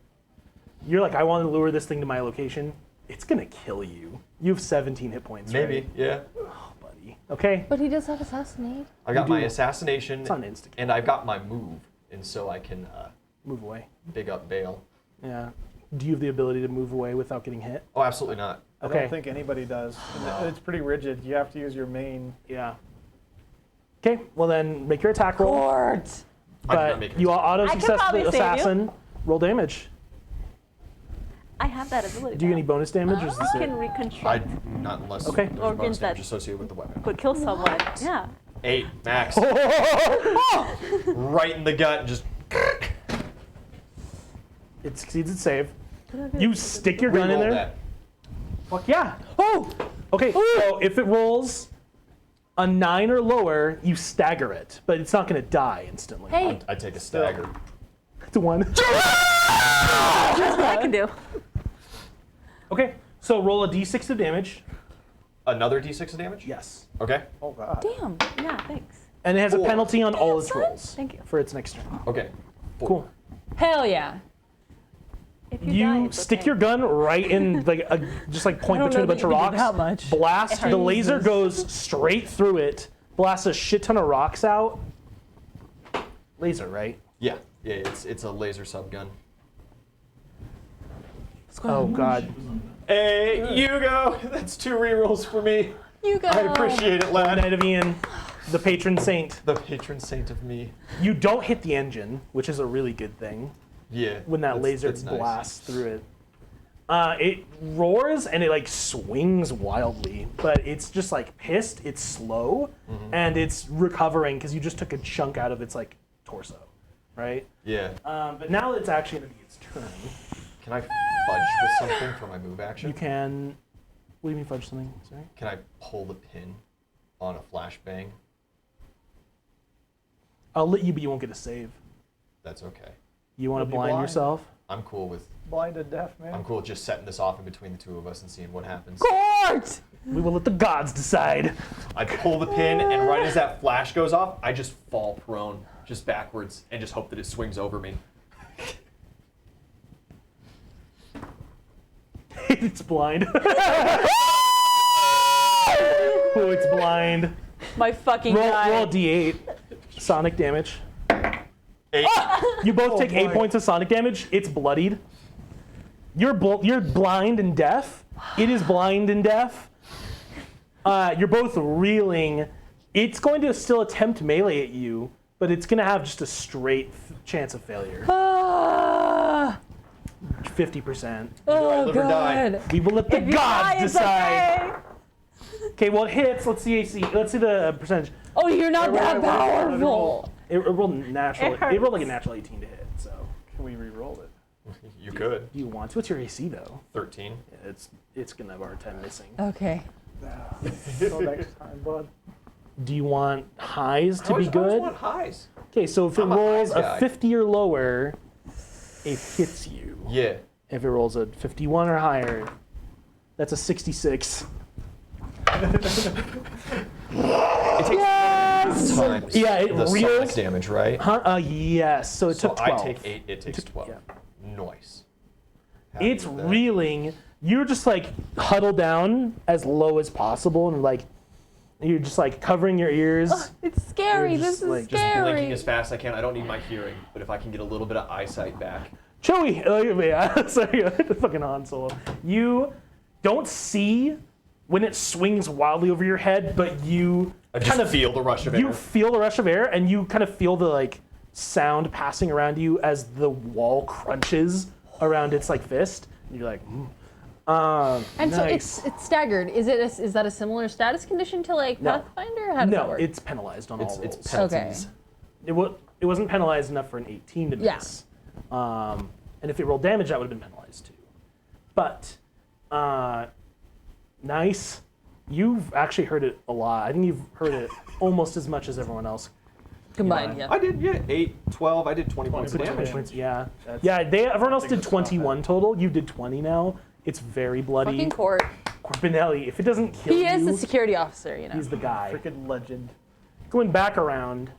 You're I want to lure this thing to my location. It's gonna kill you. You have 17 hit points. Maybe, right? yeah. Oh, buddy. Okay. But he does have assassinate. I got You my do. assassination, It's on instant. and I've got my move, and so I can Move away. big up bail. Yeah. Do you have the ability to move away without getting hit? Oh, absolutely not. I Okay. don't think anybody does. And it's pretty rigid. You have to use your main. Yeah. Okay. Well then, make your attack roll. I did not But make it. you auto I can success probably the save you. assassin. Roll damage. I have that ability. Do you get any now. bonus damage? Or is this I it? can reconstruct. Not unless Okay. there's Organs bonus that- damage associated with the weapon. Could kill someone. Yeah. 8 max. Right in the gut, just It succeeds its save. You stick your gun in re-roll there. that. Fuck yeah. Oh. Okay. So if it rolls a 9 or lower, you stagger it, but it's not gonna die instantly. Hey, I take a stagger. It's a 1. That's what I can do. Okay. So roll a d6 of damage. Another d6 of damage? Yes. Okay. Oh god. damn. Yeah, thanks. And it has a 4. penalty on all Damn, its son. rolls. Thank you. For its next turn. Okay. 4. Cool. Hell yeah. If you, You die, it's stick okay. your gun right in, just point I don't between know a bunch that of you rocks. did that much. Blast. The laser goes straight through it. Blasts a shit ton of rocks out. Laser, right? Yeah. Yeah, it's a laser subgun. Oh god. Hey, you go. That's 2 rerolls for me. You go. I appreciate it, lad. Knight of Ian, the patron saint. The patron saint of me. You don't hit the engine, which is a really good thing. Yeah. When that it's- laser it's nice. blasts through it. It roars and it swings wildly, but it's just pissed. It's slow, and it's recovering because you just took a chunk out of its torso, right? Yeah. But now it's actually going to be its turn. Can I fudge with something for my move action? You can. What do you mean fudge something? Sorry. Can I pull the pin on a flashbang? I'll let you, but you won't get a save. That's okay. You want to You'll be blind blind. yourself? I'm cool with Blinded deaf, man. I'm cool with just setting this off in between the two of us and seeing what happens. Court! We will let the gods decide. I pull the pin, and right as that flash goes off, I just fall prone, just backwards, and just hope that it swings over me. It's blind. Oh, it's blind. My fucking Roll guy. a d8. Sonic damage. 8. You both take 8 boy. points of sonic damage. It's bloodied. You're blind and deaf. It is blind and deaf. You're both reeling. It's going to still attempt melee at you, but it's going to have just a straight chance of failure. 50%. Oh live or die. god. We will let the If you gods die, it's decide. okay. Okay, well, it hits. Let's see AC. Let's see the percentage. Oh, you're not Wait, that wait, wait, wait, wait, powerful. It rolled natural. It It rolled like a hurts. natural 18 to hit. So, Can we re-roll it? You could. do you want to? What's your AC though? 13. Yeah, it's gonna have a hard time missing. Okay. So next time, bud. Do you want highs to I be always good? want highs. Okay, so if it I'm a rolls highs a guy. 50 or lower, it hits you. Yeah. If it rolls a 51 or higher, that's a 66. It takes times Yeah, it the reels- sonic damage, right? Huh? Yes. So it So took 12. I take 8, it takes 12. yeah. Nice. It's Happy with that. reeling. You're just like huddled down as low as possible, and like you're just like covering your ears. It's scary. You're This just, is like, just Just scary. blinking as fast as I can. I don't need my hearing, but if I can get a little bit of eyesight back. Chewie, yeah, sorry, the fucking Han Solo. You don't see when it swings wildly over your head, but you I just kind of feel the rush of you air. feel the rush of air, and you kind of feel the like sound passing around you as the wall crunches around its like fist. And you're like, And so nice. it's staggered. Is that a similar status condition to like No. Pathfinder? Or how does that No, work? it's penalized on all rolls. It's penalties. It wasn't penalized enough for an 18 to Yeah. miss. And if it rolled damage, that would have been penalized too. But, nice. You've actually heard it a lot. I think you've heard it almost as much as everyone else. combined. yeah. Yeah. I did, yeah, 8, 12. I did 20 points of 20 damage. points. Yeah. That's- Yeah, everyone else I did think that's not 21 total. You did 20 now. It's very bloody. Fucking court. Corbinelli, if it doesn't kill He you, is the security officer. You know. he's the guy. Freaking legend. Going back around,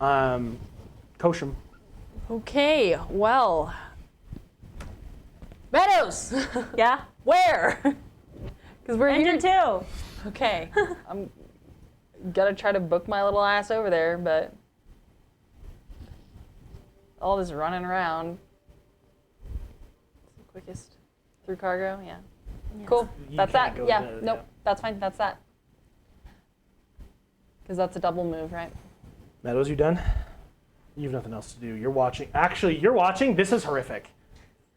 Kosham. Okay. Well. Meadows. Yeah. Where? Because we're Enter here. 2. Okay. I'm gonna try to book my little ass over there, but all this running around. It's the quickest through cargo. Yeah. Cool. You That's can't that. go Yeah. to- Nope. yeah. That's fine. That's that. Because that's a double move, right? Meadows, you done? You have nothing else to do. You're watching. Actually, you're watching. This is horrific.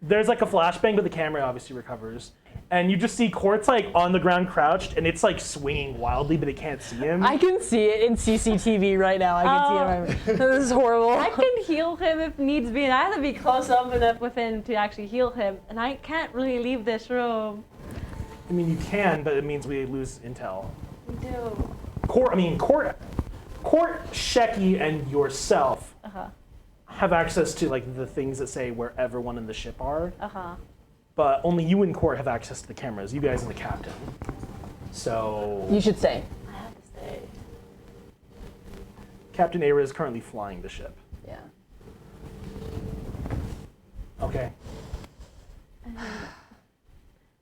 There's like a flashbang, but the camera obviously recovers. And you just see Court's like on the ground crouched, and it's like swinging wildly, but it can't see him. I can see it in CCTV right now. I can see it. This is horrible. I can heal him if needs be, and I have to be close up enough with him to actually heal him. And I can't really leave this room. I mean, you can, but it means we lose intel. We do. Court, Shecky, and yourself have access to like the things that say where everyone in the ship are. But only you and Court have access to the cameras. You guys and the captain. So You should say. I have to stay. Captain Aira is currently flying the ship. Yeah. Okay.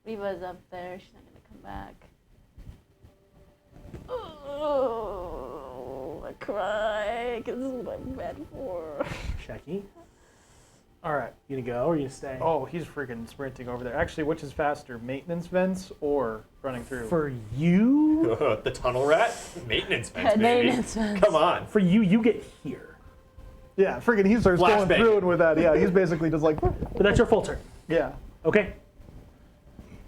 Viva's up there. She's not gonna come back. Oh, I cry because this is what I'm bad for. Shecky. All right. You gonna go or you gonna stay? Oh, he's freaking sprinting over there. Actually, which is faster, maintenance vents or running through? For you, The tunnel rat? Maintenance vents, baby. Maintenance vents. Come on. for you get here. Yeah, freaking he starts going Flashbang. through and with that. Yeah, he's basically just like, But that's your full turn. yeah. Okay.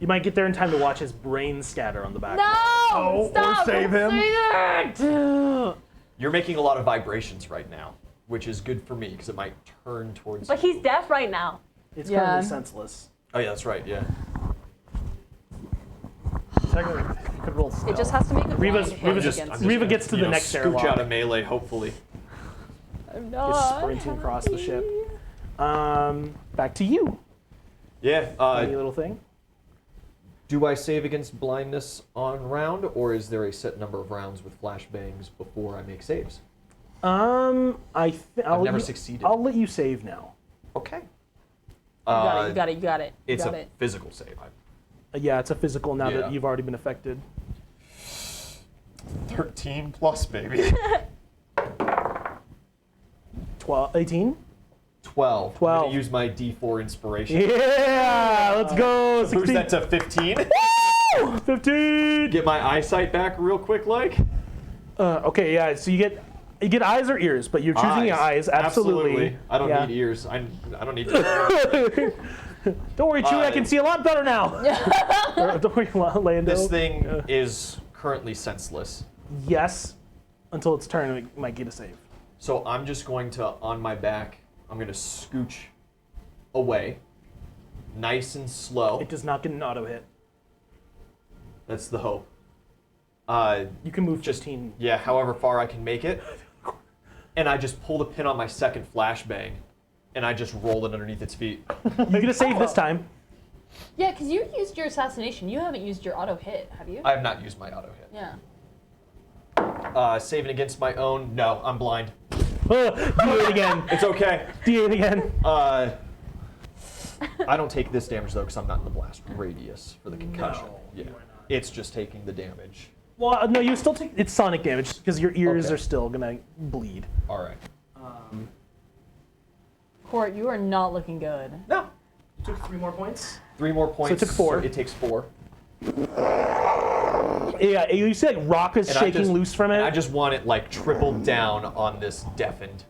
You might get there in time to watch his brain scatter on the back. No! Oh, or Stop! save Don't him. say that! You're making a lot of vibrations right now, which is good for me because it might turn towards. But he's deaf right now. It's Yeah. currently senseless. Oh yeah, that's right. Yeah. Technically, you could roll stealth. It just has to make a Riva's- blind Riva's hit just- against I'm Riva gonna, gets to you the know, next scooch airlock. out of melee, hopefully. I'm It's not sprinting across the ship. happy. Back to you. Yeah. Any little ththing? Do I save against blindness on round, or is there a set number of rounds with flashbangs before I make saves? I'll I've never let you- succeeded. I'll let you save now. Okay. You got it. You got it. You got it. You It's got a it. physical save. Yeah, it's a physical now Yeah. that you've already been affected. 13 plus, baby. 18? 12. I'm 12. gonna use my D4 inspiration. Yeah, let's go. So boost that to 15. Woo! 15. Get my eyesight back real quick, like. Okay, yeah. So you get eyes or ears, but you're choosing your eyes. Absolutely. I don't Yeah. need ears. I don't need to. Don't worry, Chewie. I can see a lot better now. Don't worry, Lando. This thing is currently senseless. Yes, until its turn, it might get a save. So I'm just going to, on my back, I'm going to scooch away. Nice and slow. It does not get an auto hit. That's the hope. You can move Just 15. Yeah, however far I can make it. And I just pull the pin on my second flashbang, and I just roll it underneath its feet. You get a save this time. Yeah, because you used your assassination. You haven't used your auto hit, have you? I have not used my auto hit. Yeah. Saving against my own. No, I'm blind. Do it again. It's okay. Do it again. I don't take this damage though, because I'm not in the blast radius for the concussion. No, Yeah, you are not. it's just taking the damage. Well, no, you still take it's sonic damage because your ears Okay. are still gonna bleed. All right. Court, you are not looking good. No. You took 3 more points. 3 more points. took 4. So it takes 4. Yeah, you see like rock is And I shaking just- loose from it. I just want it like tripled down on this deafened.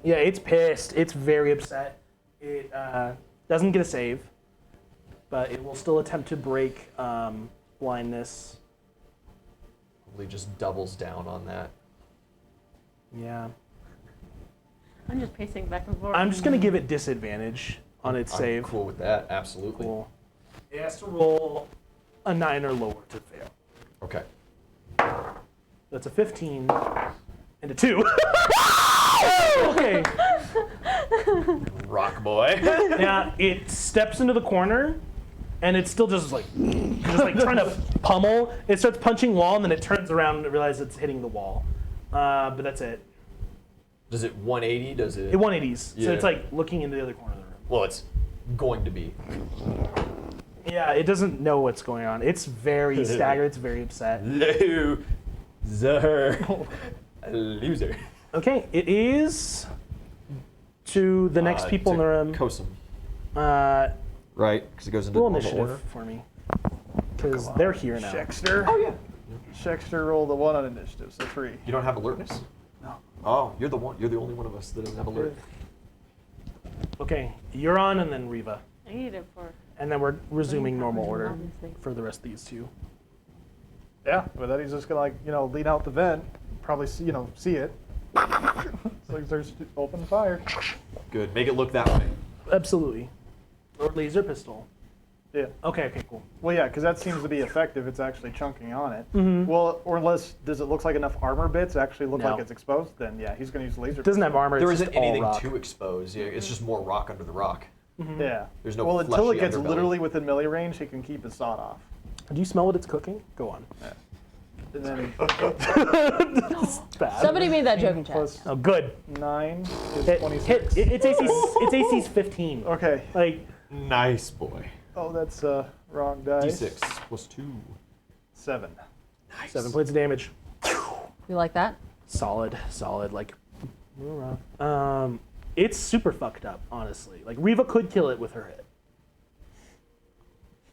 Yeah, it's pissed. It's very upset. It doesn't get a save, but it will still attempt to break blindness. Probably just doubles down on that. Yeah. I'm just pacing back and forth. I'm just gonna give it disadvantage on its I'm save. cool with that. Absolutely. Cool. It has to roll a 9 or lower to fail. Okay. That's a 15 and a 2. Okay. Rock boy. Yeah, it steps into the corner, and it's still just like trying to pummel. It starts punching wall, and then it turns around and it realizes it's hitting the wall. But that's it. Does it 180? Does it? It 180s, so Yeah. it's like looking into the other corner of the room. Well, it's going to be. Yeah, it doesn't know what's going on. It's very staggered. It's very upset. Loser. Loser. Okay, it is to the next people in the room. Kosum. Right, because it goes into Roll normal initiative order. for me, because they're here now. Shexter. Oh yeah. Shexter rolled a 1 on initiative, so 3. You don't have alertness? No. Oh, you're the one. You're the only one of us that doesn't have alert. Okay, you're on, and then Riva, I need it for. and then we're resuming normal order Obviously. for the rest of these two. Yeah, but then he's just gonna lean out the vent, probably see it. So there's open fire. Good. Make it look that way. Absolutely. Or laser pistol. Yeah. Okay, cool. Well, yeah, because that seems to be effective. It's actually chunking on it. Mhm. Well, or unless does it look like enough armor bits actually look No. like it's exposed? Then yeah, he's gonna use laser. It doesn't have armor. There it's isn't just all anything rock. to expose. Yeah, it's just more rock under the rock. Yeah. There's no Well, until it fleshy gets underbelly. literally within melee range, he can keep his sawed off. Do you smell what it's cooking? Go on. And then It's bad. Somebody made that joke in chat. plus Oh, good. 9 is Hit, 26. it's AC's 15. Okay. Like, Nice boy. Oh, that's wrong dice. D6 plus 2. 7. 7 points of damage. You like that? Solid. Like, it's super fucked up, honestly. Like, Riva could kill it with her hit.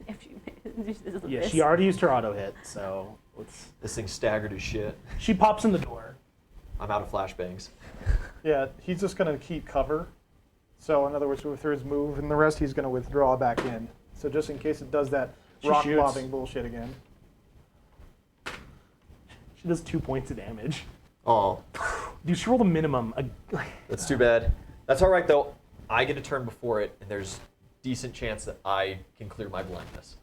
If she Yeah, she already used her auto hit, so let's. This thing's staggered as shit. She pops in the door. I'm out of flashbangs. Yeah, he's just gonna keep cover. So in other words, with his move and the rest, he's gonna withdraw back in. So just in case it does that She rock shoots. lobbing bullshit again. She does 2 points of damage. Oh, Dude, she rolled a minimum. that's too bad. That's all right though. I get a turn before it, and there's decent chance that I can clear my blindness.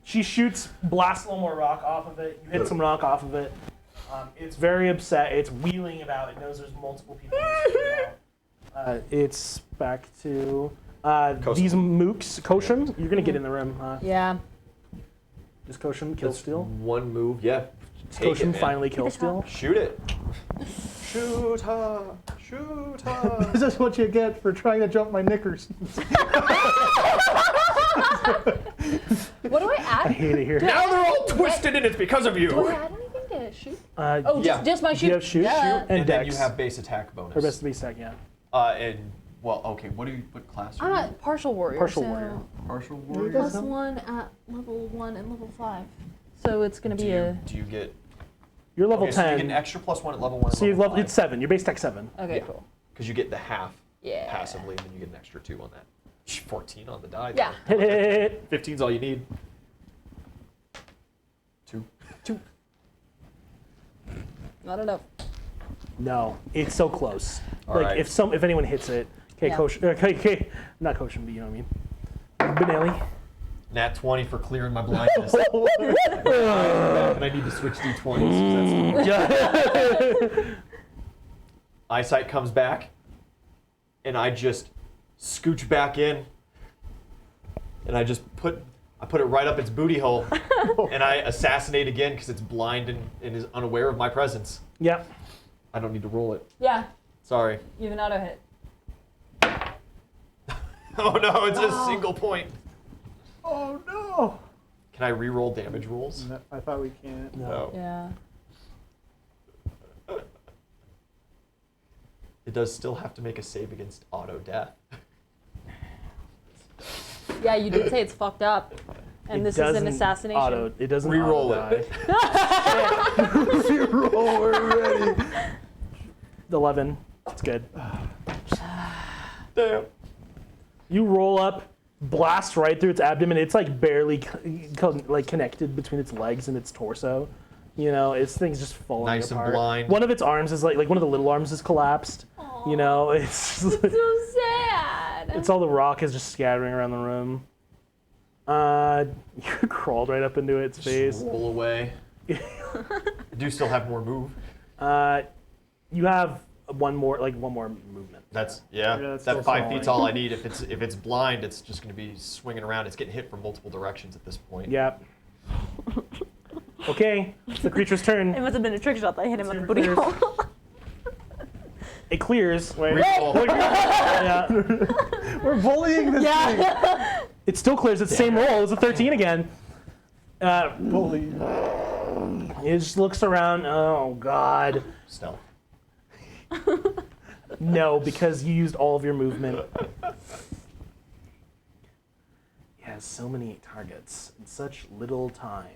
She shoots, blasts a little more rock off of it. You hit some rock off of it. It's very upset. It's wheeling about. It knows there's multiple people in this room now. It's back to these mooks. Kosham, you're going to get in the room. Yeah. Does Kosham kill That's steal? one move, yeah. Does Take it, Kosham man. finally kill steal? Shoot it. Shoot her. Shoot her. This is what you get for trying to jump my knickers. hate it here. Now they're all twisted, and it's because of you. Do I add anything to shoot? Oh, Yeah. Just my shoot. you have shoot, Yeah. and And dex. then you have base attack bonus. or best to be stack, yeah. Well, okay. What class? I'm Are you? a partial warrior. Partial so warrior. Partial warrior? warrior. Plus 1 at level 1 and level 5. So it's gonna Do be you, do you get? You're level Okay, so you 10. get an extra +1 at level 1. So you've level, it's 7. Your base deck 7. Okay, Yeah. cool. Because you get the half Yeah. passively, and then you get an extra 2 on that. 14 on the die. Yeah. Hit it. 15's all you need. 2. Not enough. No, it's so close. All like right. if anyone hits it, okay, Yeah. coach, okay, not coaching, but you know what I mean. Benelli. Nat 20 for clearing my blindness. And I need to switch D20s. Yeah. Eyesight comes back, and I just scooch back in, and I put it right up its booty hole, and I assassinate again because it's blind and is unaware of my presence. Yep. I don't need to roll it. Yeah. Sorry. You have an auto hit. Oh no, it's a single point. Oh no! Can I re-roll damage rolls? No, I thought we can't. No. Yeah. It does still have to make a save against auto death. Yeah, you did say it's fucked up. And It this is an doesn't assassination. Auto, it doesn't Re-roll auto it. die. Roll, we're ready. 11. It's good. Damn. You roll up, blast right through its abdomen. It's like barely like connected between its legs and its torso. You know, its thing's just falling Nice and apart. blind. One of its arms is like one of the little arms is collapsed. You know, it's So sad. it's all the rock is just scattering around the room. You crawled right up into its face. Just roll away. I do still have more move. You have one more movement. That's Yeah, that's that still 5 falling. feet's all I need. If it's blind, it's just going to be swinging around. It's getting hit from multiple directions at this point. Yep. Okay, it's the creature's It turn. must have been a trick shot that hit him on the It's booty your hole. It clears. Wait, Re-roll. Yeah. we're bullying this thing. Yeah. It still clears. It's the same roll. It's a 13 again. Bully. It just looks around. Oh God. Stealth. No, because you used all of your movement. He has so many targets in such little time.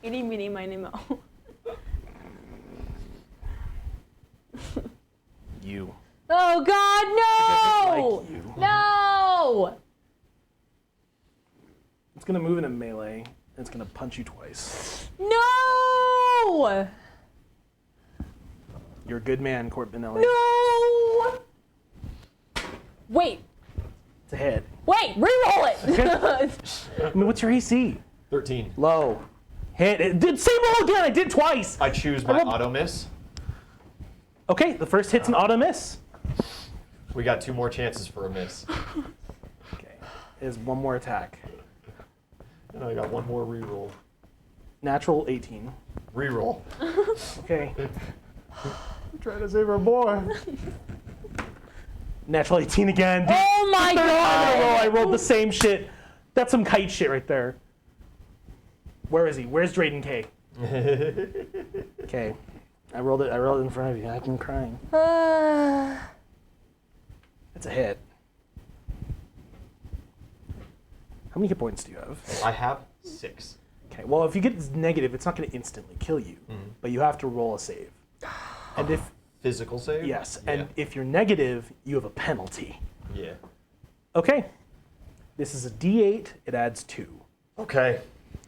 Eeny, meeny, miny, mo. You. Oh God, no! Like you. No! It's gonna move in a melee. And it's gonna punch you twice. No! You're a good man, Court Benelli. No! Wait, It's a hit. re-roll it! I mean, what's your AC? 13. Low. Hit. It did same roll again. I did twice. I choose my rolled- auto miss. Okay, the first hit's an auto miss. We got 2 more chances for a miss. Okay, is one more attack. And I got 1 more re-roll. Natural 18. Re-roll. Okay. Trying to save our boy. Natural 18 again. Dude, Oh my God! I rolled the same shit. That's some kite shit right there. Where is he? Where's Drayden K? Okay. I rolled it in front of you. I'm crying. It's a hit. How many hit points do you have? I have 6. Okay. Well, if you get negative, it's not going to instantly kill you, but you have to roll a save. And if Physical save? yes, Yeah. and if you're negative, you have a penalty. Yeah. Okay. This is a D8. It adds 2. Okay.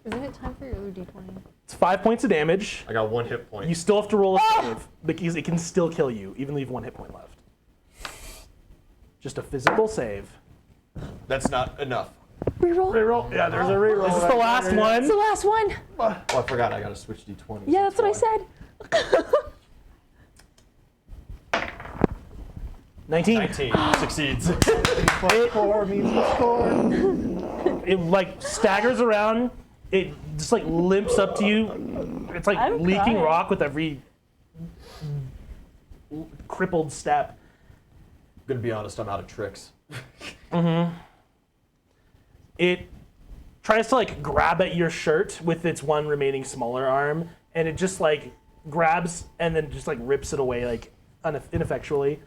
Isn't it time for your D20? It's 5 points of damage. I got 1 hit point. You still have to roll a save because it can still kill you, even though you have 1 hit point left. Just a physical save. That's not enough. Reroll? Reroll. Yeah, there's a reroll. Is this the last It's the one? last one. Oh, I forgot. I got to switch D20. Yeah, that's what I said. 19. 19 succeeds. +4 means we score. It like staggers around. It just like limps up to you. It's like I'm leaking crying. rock with every crippled step. I'm gonna be honest. I'm out of tricks. It tries to like grab at your shirt with its one remaining smaller arm, and it just like grabs and then just like rips it away like ineffectually,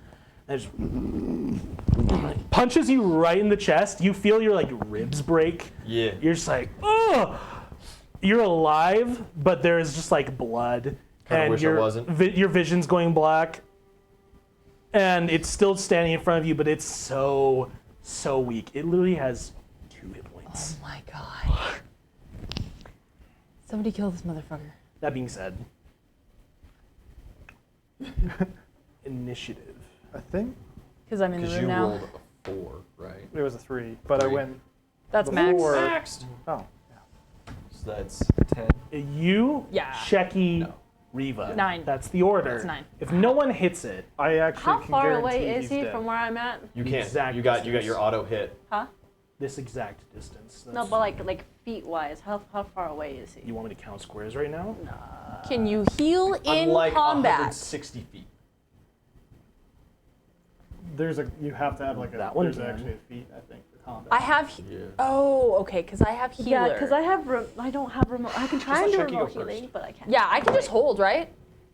and just punches you right in the chest. You feel your like ribs break. Yeah. You're just like, oh, you're alive, but there is just like blood, Kinda wish I wasn't. Your vision's going black, and it's still standing in front of you, but it's so weak. It literally has 2 hit points. Oh my god. Somebody kill this motherfucker. That being said, initiative. I think Because I'm in the Because room you now. rolled a 4, right? it was a 3, but I 3. went. That's max. before- Maxed. Oh, So that's 10. You, Yeah. Sheki, No. Riva. 9. That's the order. That's 9. If no one hits it, I actually How can far guarantee away is he's he dead. from where I'm at? You can't. Exact You got distance. your auto hit. Huh? this exact distance. No, That's- but like feet wise, how far away is he? You want me to count squares right now? Can you heal in I'm like combat? 160 feet. You have to have like a. That one there's can. actually a feat, I think, for combat. I have. Yeah. Oh, okay, because I have healer. Yeah, because I don't have remote. I can try and Just do let Sheki remote go first. healing, but I can't. Yeah, I can just hold, right?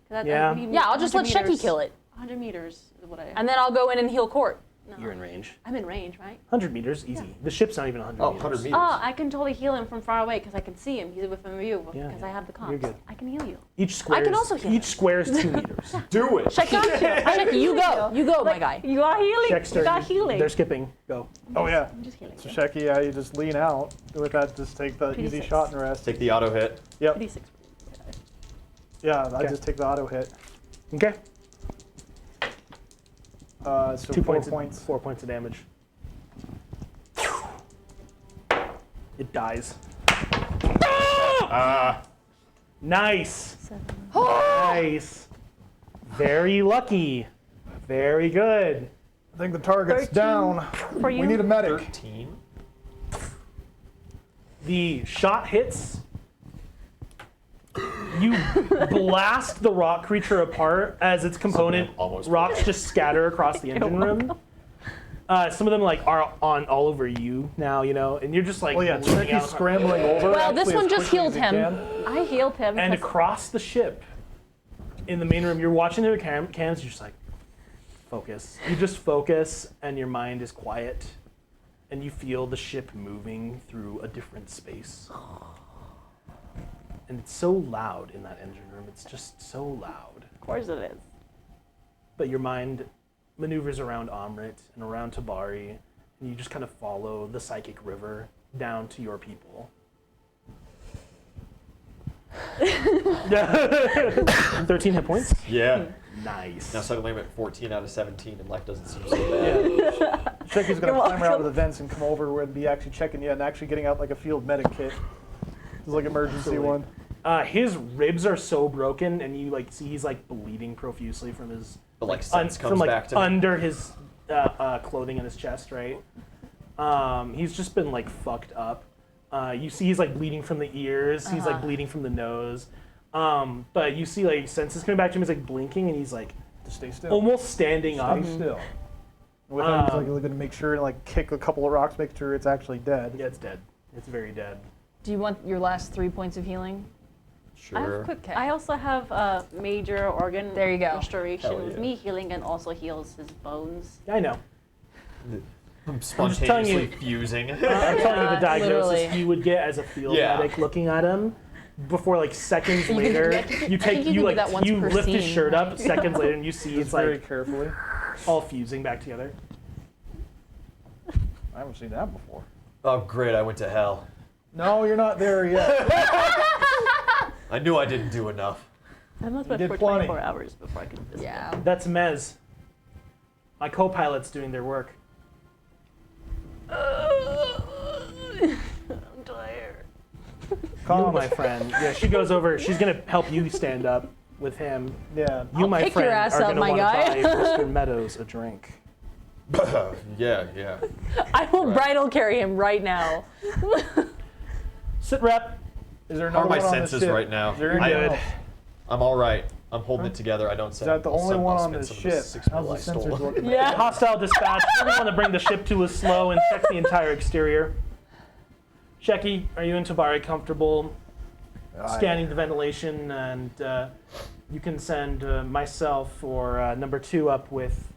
Yeah. Yeah, I'll just let Sheki kill it, 100 meters is what I. and then I'll go in and heal Court. No. You're in range. I'm in range, right? 100 meters, easy. The ship's not even 100 Oh, meters. 100 meters. Oh, I can totally heal him from far away because I can see him. He's within view Yeah, because yeah. I have the comps. You're good. I can heal you. Each square. can also heal Each him. square is 2 meters. Do it. Sheki, Sheki, you go. You go, my guy. You are healing. Check You got healing. They're skipping. Go. Oh yeah. I'm just healing. So Sheki, yeah, you just lean out with that. Just take the easy 2d6. shot and rest. Take the auto hit. Yep. 3d6. Yeah, I Okay. just take the auto hit. Okay. So 2 4 points. points. 4 points of damage. It dies. Nice. 7. Nice. Very lucky. Very good. I think the target's 13 down. For you. We need a medic. 13. The shot hits. You blast the rock creature apart as its component Almost rocks just scatter across the engine room. Some of them like are on all over you now, you know, and you're just like. Well, yeah, bleeding Sheki's out. scrambling over. Well, this actually one as just quickly as healed he him. can. I healed him. And because- across the ship, in the main room, you're watching the cams. You're just like, focus. You just focus, and your mind is quiet, and you feel the ship moving through a different space. And it's so loud in that engine room. It's just so loud. Of course it is. But your mind maneuvers around Amrit and around Tabari, and you just kind of follow the psychic river down to your people. 13 hit points. Yeah. Nice. Now suddenly I'm at 14 out of 17, and life doesn't seem so bad. Sheki's gonna You're climb out of welcome. the vents and come over and be actually checking you and actually getting out like a field medic kit. It's like emergency Absolutely. one. His ribs are so broken, and you like see he's like bleeding profusely from his But like sense from comes like back to me. under his clothing in his chest, right? He's just been like fucked up. You see he's like bleeding from the ears. He's like bleeding from the nose. But you see like senses coming back to him. He's like blinking, and he's like Just stay still. almost standing up. Stay still. With that, he's like gonna make sure and like kick a couple of rocks, make sure it's actually dead. Yeah, it's dead. It's very dead. Do you want your last 3 points of healing? I have Sure. quick. I also have major organ There you go. restoration Hell with yeah. me healing and also heals his bones. I know. I'm just telling spontaneously you. fusing. I'm telling you the diagnosis literally. you would get as a field Yeah. medic looking at him. Before like seconds You can- later, I think you you take can you do like that once you per lift his scene, shirt up. right? Seconds later, and you see Just it's very like carefully. all fusing back together. I haven't seen that before. Oh, great, I went to hell. No, you're not there yet. I knew I didn't do enough. I must You wait did for plenty. 24 hours before I can visit. Yeah. That's Mez. My co-pilot's doing their work. I'm tired. You, Calm, my friend. Yeah, she goes over. She's gonna help you stand up with him. Yeah. You, I'll my pick your friend, ass are up, gonna my want guy. to buy Mr. Meadows a drink. Yeah. I will Right. bridal carry him right now. Sit rep. Is there How are another my one on the senses ship? right now? Is there You're anything good. else? I'm all right. I'm holding it together. I don't say. Is that the only one on the ship? Six How's mil the I stole. sensors looking? Yeah. Hostile dispatch. We want to bring the ship to a slow and check the entire exterior. Shecky, are you and Tabari comfortable scanning the ventilation? And you can send myself or number 2 up with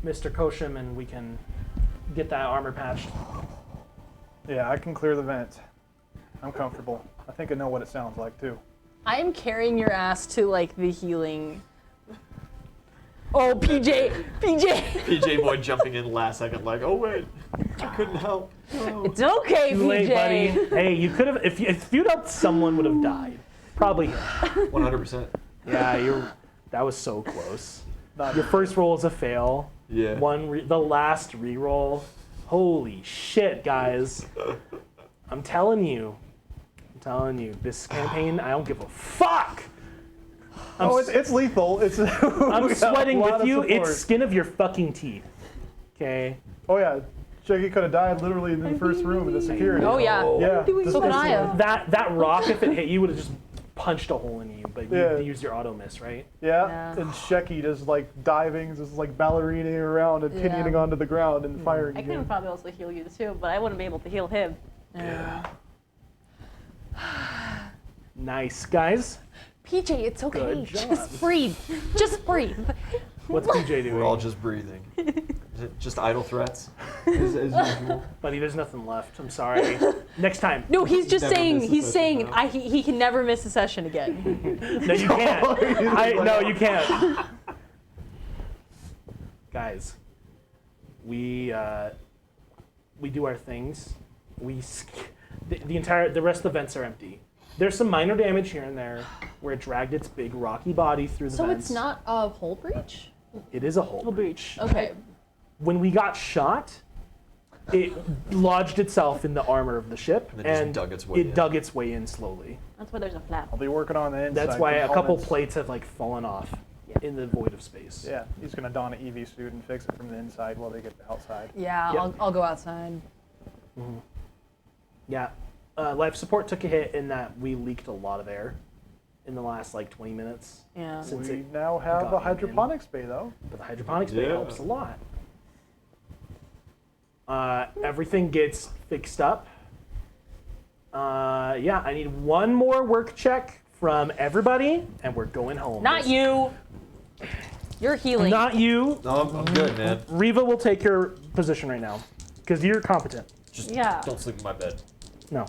Mr. Kosham, and we can get that armor patched. Yeah, I can clear the vent. I'm comfortable. I think I know what it sounds like too. I am carrying your ass to like the healing. Oh, PJ. PJ boy jumping in last second, like, oh wait, I couldn't help. No. It's okay, Too PJ. late, buddy. Hey, you could have, if you'd helped, someone would have died. Probably him. 100%. Yeah, that was so close. Your first roll is a fail. Yeah. The last re-roll. Holy shit, guys. I'm telling you, this campaign, I don't give a fuck. It's lethal. It's. I'm sweating a lot with of you. support. It's skin of your fucking teeth. Okay. Oh yeah, Shaggy could have died literally in the first room in the security. Oh yeah. Yeah. So can I have. That rock, if it hit you, would have just punched a hole in you. But you Yeah. used your auto miss, right? Yeah. Yeah. And Shecky just like diving, just like ballerinaing around and pinioning onto the ground and firing I again. can probably also heal you too, but I wouldn't be able to heal him. Yeah. Nice, guys. PJ, it's okay. Good job. Just breathe. Just breathe. What's PJ doing? We're all just breathing. Is it just idle threats, as usual? Buddy, there's nothing left. I'm sorry. Next time. No, he's just Never saying. miss a He's session saying now. he can never miss a session again. No, you can't. No, you can't. Guys, we do our things. The rest of the vents are empty. There's some minor damage here and there where it dragged its big rocky body through the So vents. it's not a hole breach? It is a hole breach. Okay. When we got shot, it lodged itself in the armor of the ship, And then just and dug its way in. dug its way in slowly. That's why there's a flap. I'll be working on the inside. That's why a couple components. plates have like fallen off in the void of space. Yeah, he's gonna don an EV suit and fix it from the inside while they get outside. Yeah, Yep. I'll go outside. Yeah. Life support took a hit in that we leaked a lot of air in the last like 20 minutes. Yeah. Since We it now have got a in. hydroponics bay though. But the hydroponics bay Yeah. helps a lot. Everything gets fixed up. Yeah, I need one more work check from everybody, and we're going home. Not you. You're healing. Not you. No, I'm good, man. Riva will take your position right now, because you're competent. Just Yeah. don't sleep in my bed. No.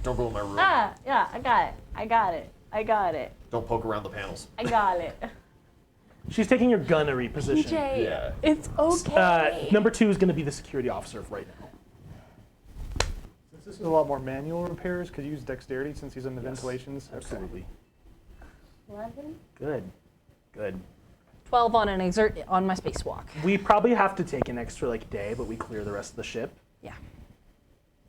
Don't go in my room. Yeah, I got it. I got it. Don't poke around the panels. I got it. She's taking your gunnery position. PJ, Yeah. it's okay. Number 2 is going to be the security officer right now. Since this is a lot more manual repairs, could you use dexterity since he's in the Yes, ventilations? Okay. Absolutely. 11? Good. 12 on an exert on my spacewalk. We probably have to take an extra like day, but we clear the rest of the ship. Yeah.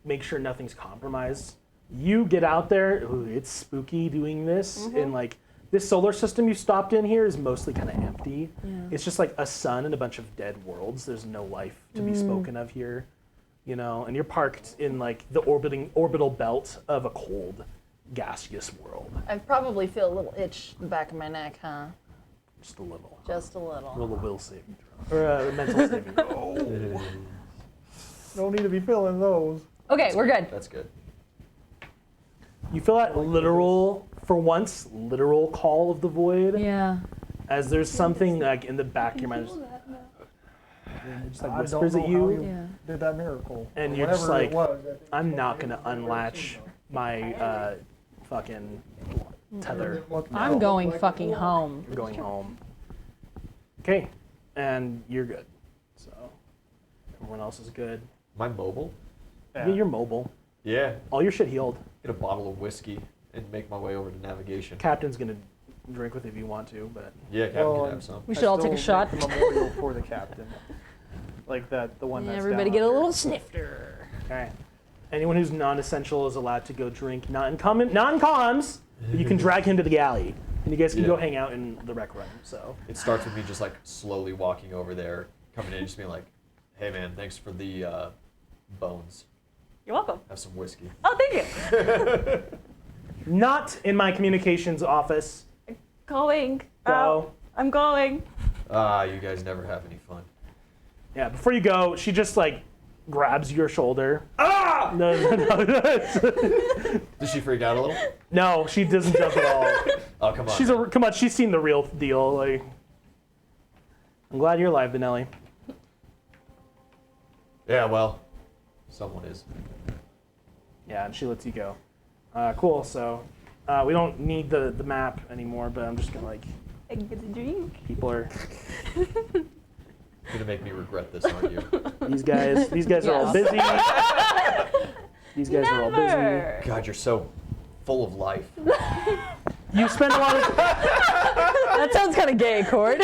Make sure nothing's compromised. You get out there. Ooh, it's spooky doing this, and like this solar system you stopped in here is mostly kind of empty. Yeah. It's just like a sun and a bunch of dead worlds. There's no life to be spoken of here, you know. And you're parked in like the orbital belt of a cold, gaseous world. I probably feel a little itch in the back of my neck, huh? Just a little. Just a little. Roll a will saving throw or a mental saving throw. No need to be filling those. Okay, we're good. That's good. You feel that literal, for once, literal call of the void. Yeah. As there's something like in the back of your mind, just like whispers at you, Yeah. Did that miracle. and Or you're just whatever like, it was. I think I'm not gonna unlatch my fucking tether. I'm going fucking home. You're going home. Okay, and you're good. So everyone else is good. Am I mobile? Yeah, you're mobile. Yeah. All your shit healed. Get a bottle of whiskey and make my way over to navigation. Captain's gonna drink with it if you want to, but Yeah, Captain Well, can have some. We should all take a shot. Make a memorial for the captain. Like that, the one that's Everybody down get a there. little snifter. okay. Anyone who's non-essential is allowed to go drink. Not in comms, but you can drag him to the galley, and you guys can Yeah. go hang out in the rec room. So It starts with me just like slowly walking over there, coming in, just being like, "Hey man, thanks for the bones. You're welcome. Have some whiskey." Oh, thank you. not in my communications office. Going. Go. I'm going. Ah, you guys never have any fun. Yeah, before you go, she just like grabs your shoulder. Ah! No. Does she freak out a little? No, she doesn't jump at all. Oh, come on. Come on. She's seen the real deal. Like, I'm glad you're alive, Benelli. Yeah, well, someone is. Yeah, and she lets you go. Cool. So we don't need the map anymore, but I'm just gonna like. I get a drink. People are. You're gonna make me regret this, aren't you? These guys are all busy. These guys are all busy. God, you're so full of life. You spend a lot of That sounds kind of gay, Cord.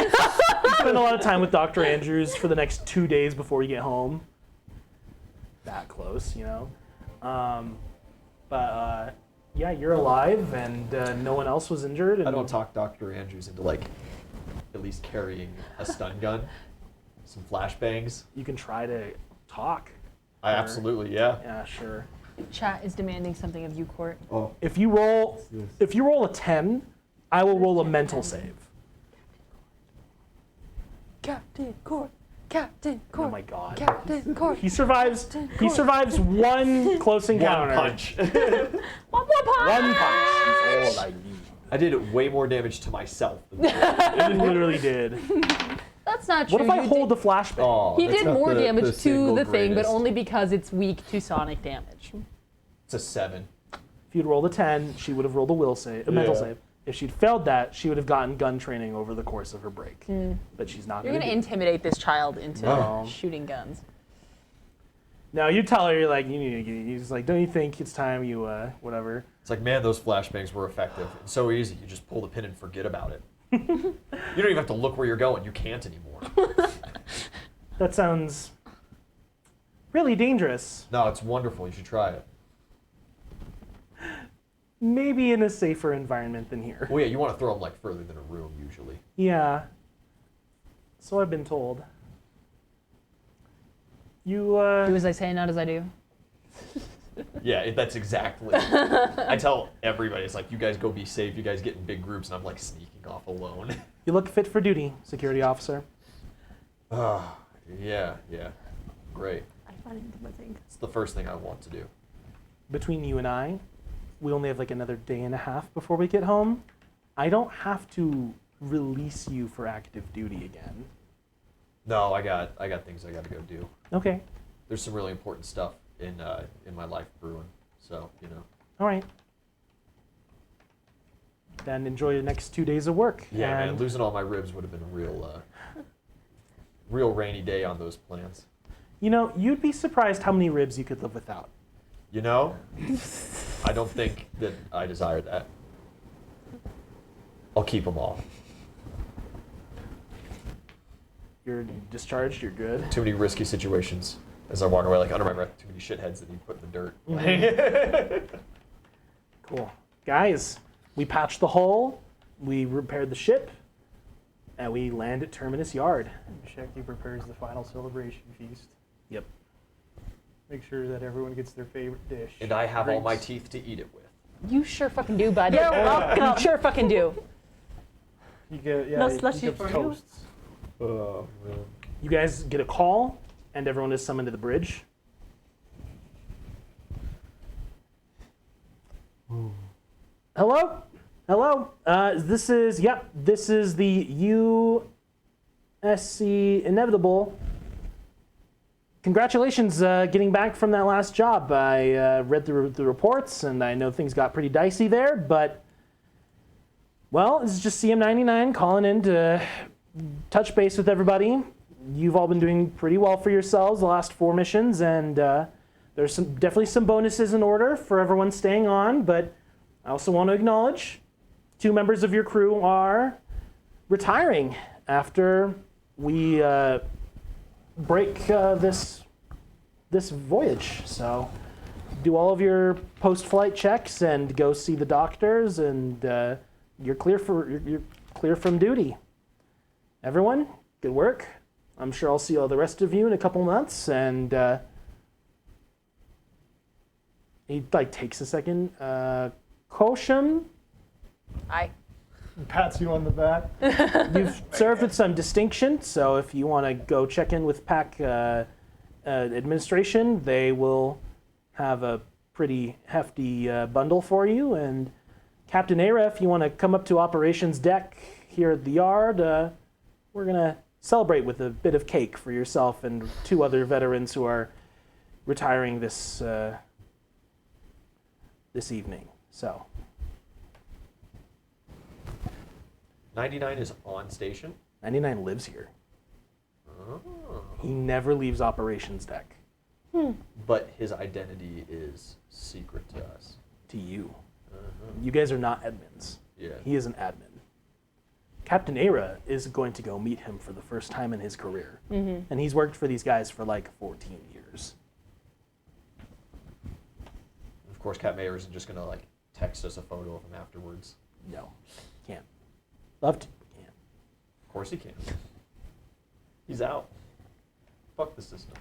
time with Dr. Andrews for the next 2 days before you get home. That close, you know. Yeah, you're alive, and no one else was injured. And I don't talk Dr. Andrews into like at least carrying a stun gun, some flashbangs. You can try to talk. I absolutely, yeah. Yeah, sure. Chat is demanding something of you, Court. Oh, If you roll a 10, I will roll a mental save. Captain Court. Captain Court. Oh my god. Captain Court. He survives one close encounter. one punch. One punch. One punch. That's all I need. I did way more damage to myself than that. It literally did. That's not true. What if I You hold the flashbang? Oh, He that's did not more damage to single the thing, but greatest. only because it's weak to sonic damage. It's a 7. If you'd rolled a 10, she would have rolled a mental Yeah. save. If she'd failed that, she would have gotten gun training over the course of her break. But she's not You're going gonna to. intimidate this child into No. shooting guns. No, you tell her, you're like, you need to get. He's like, don't you think it's time you, whatever. It's like, man, those flashbangs were effective. It's so easy. You just pull the pin and forget about it. You don't even have to look where you're going. You can't anymore. That sounds really dangerous. No, it's wonderful. You should try it. Maybe in a safer environment than here. Well, yeah, you want to throw them like further than a room usually. Yeah. So I've been told. You, Do as I say, not as I do. Yeah, that's exactly. I tell everybody, it's like, you guys go be safe. You guys get in big groups, and I'm like sneaking off alone. you look fit for duty, security officer. Yeah. Great. I found it into my thing. It's the first thing I want to do. Between you and I, we only have like another day and a half before we get home. I don't have to release you for active duty again. No, I got things I got to go do. Okay. There's some really important stuff in my life brewing. So, you know. All right. Then enjoy the next 2 days of work. Yeah, man, and losing all my ribs would have been a real rainy day on those plans. you know, you'd be surprised how many ribs you could live without. You know, I don't think that I desire that. I'll keep them all. You're discharged, you're good. Too many risky situations. As I walk away, like, under my breath, too many shitheads that need put in the dirt. Cool. Guys, we patched the hull, we repaired the ship, and we land at Terminus Yard. Sheki prepares the final celebration feast. Yep. Make sure that everyone gets their favorite dish. And I have all my Drinks. teeth to eat it with. You sure fucking do, bud. You're welcome. You sure fucking do. You get No you slushy get for you? toasts. Oh, man. You guys get a call, and everyone is summoned to the bridge. Hello? Hello? This is the USC Inevitable. Congratulations getting back from that last job. I read through the reports, and I know things got pretty dicey there, but, well, this is just CM99 calling in to touch base with everybody. You've all been doing pretty well for yourselves the last 4 missions, and there's definitely some bonuses in order for everyone staying on, but I also want to acknowledge 2 members of your crew are retiring after we break this voyage. So do all of your post-flight checks and go see the doctors, and you're clear from duty. Everyone, good work. I'm sure I'll see all the rest of you in a couple months, and he takes a second. Kosham, Aye. Pats you on the back. you've served with some distinction, so if you want to go check in with Pack administration, they will have a pretty hefty bundle for you. And Captain Ara, if you want to come up to operations deck here at the yard, we're going to celebrate with a bit of cake for yourself and 2 other veterans who are retiring this evening. So 99 is on station. 99 lives here. Oh. He never leaves operations deck. But his identity is secret to us. To you. Uh-huh. You guys are not admins. Yeah. He is an admin. Captain Ara is going to go meet him for the first time in his career. And he's worked for these guys for like 14 years. Of course, Cat Mayer isn't just gonna like text us a photo of him afterwards. No, can't. Love to, can't. Of course he can. He's out. Fuck the system.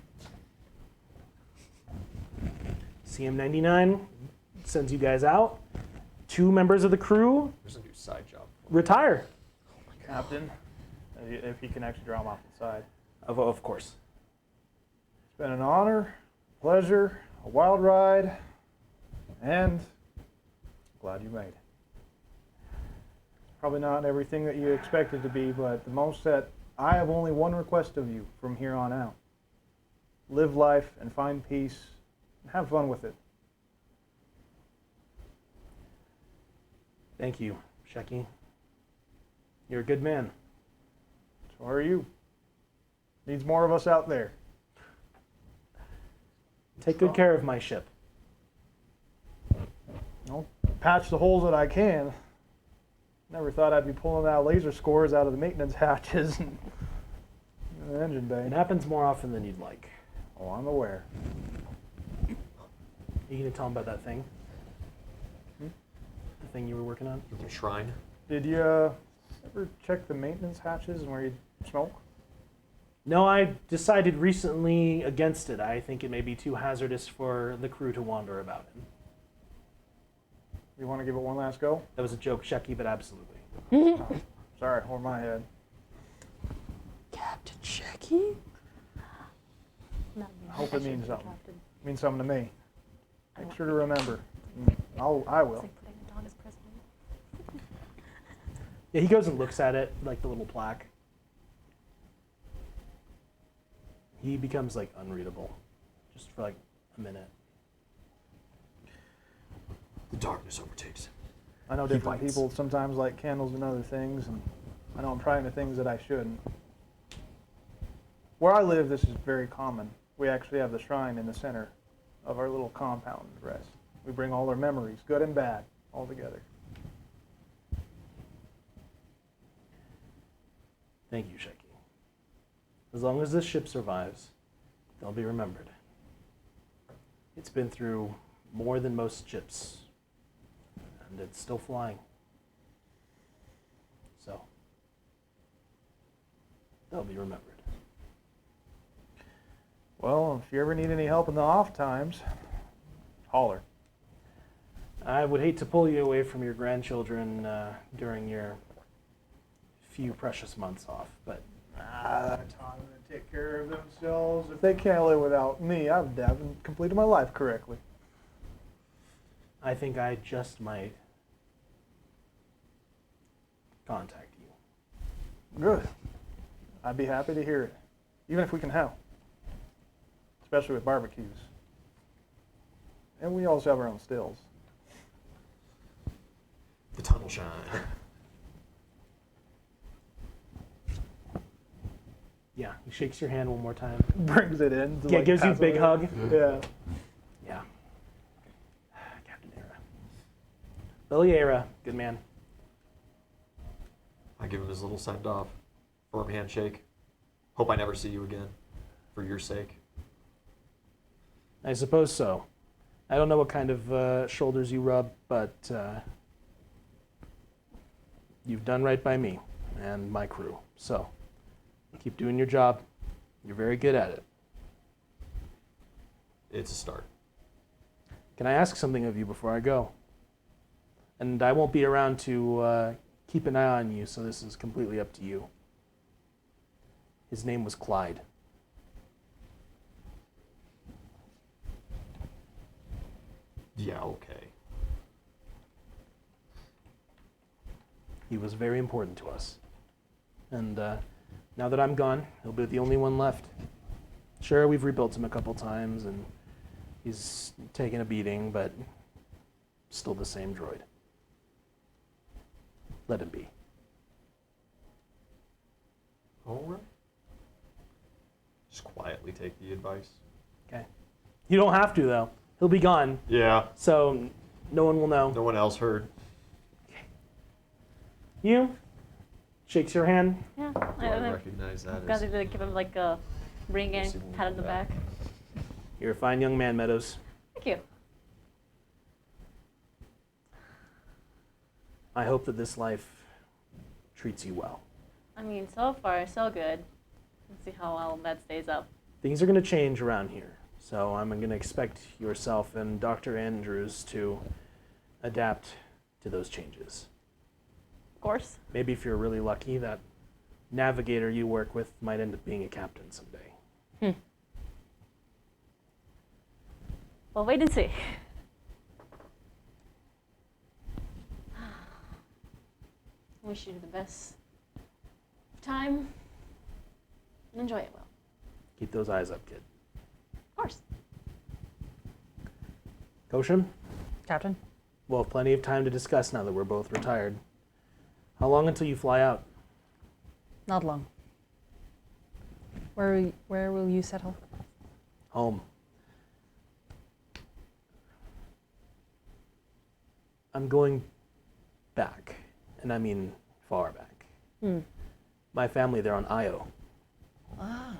CM99 sends you guys out. 2 members of the crew There's a new side job. retire. Captain, if he can actually draw him off the side. Of course. It's been an honor, pleasure, a wild ride, and glad you made it. Probably not everything that you expected to be, but the most that I have only one request of you from here on out. Live life and find peace and have fun with it. Thank you, Shecky. You're a good man. So are you. Needs more of us out there. Take good care of my ship. I'll patch the holes that I can. Never thought I'd be pulling out laser scores out of the maintenance hatches and the engine bay. It happens more often than you'd like. Oh, I'm aware. Are you going to tell him about that thing? The thing you were working on? The shrine. Did you ever check the maintenance hatches and where you smoke? No, I decided recently against it. I think it may be too hazardous for the crew to wander about in. You want to give it one last go? That was a joke, Shecky, but absolutely. Sorry, over my head. Captain Shecky? I hope it means something. It means something to me. Make sure to remember. I will. Yeah, he goes and looks at it, like the little plaque. He becomes like unreadable, just for like a minute. The darkness overtakes him. I know He different bites. people sometimes like candles and other things, and I know I'm trying the things that I shouldn't. Where I live, this is very common. We actually have the shrine in the center of our little compound rest. We bring all our memories, good and bad, all together. Thank you, Shecky. As long as this ship survives, they'll be remembered. It's been through more than most ships, and it's still flying. So, they'll be remembered. Well, if you ever need any help in the off times, holler. I would hate to pull you away from your grandchildren during your few precious months off, but I taught them to take care of themselves. If they can't live without me, I haven't completed my life correctly. I think I just might contact you. Good. I'd be happy to hear it, even if we can help, especially with barbecues. And we also have our own stills. The tunnel shine. Yeah, he shakes your hand one more time. Brings it in. To, Yeah, like, gives you a pass big it hug. on. Yeah. Yeah. Captain Ara. Billy Ara, good man. I give him his little send off. Firm handshake. Hope I never see you again. For your sake. I suppose so. I don't know what kind of shoulders you rub, but you've done right by me and my crew. So keep doing your job. You're very good at it. It's a start. Can I ask something of you before I go? And I won't be around to keep an eye on you, so this is completely up to you. His name was Clyde. Yeah, okay. He was very important to us. And now that I'm gone, he'll be the only one left. Sure, we've rebuilt him a couple times, and he's taken a beating, but still the same droid. Let him be. All right. Just quietly take the advice. Okay. You don't have to, though. He'll be gone, Yeah. so no one will know. No one else heard. You? Shakes your hand. Yeah. Do I recognize that Got as... to give him like a ring Yes, and he will pat on the be back. back. You're a fine young man, Meadows. Thank you. I hope that this life treats you well. I mean, so far, so good. Let's see how well that stays up. Things are going to change around here, so I'm going to expect yourself and Dr. Andrews to adapt to those changes. Of course. Maybe if you're really lucky, that navigator you work with might end up being a captain someday. Well, wait and see. Wish you the best of time. And enjoy it well. Keep those eyes up, kid. Of course. Kosham, Captain? we'll have plenty of time to discuss now that we're both retired. How long until you fly out? Not long. Where will you settle? Home. I'm going back, and I mean far back. My family, they're on Io. Ah.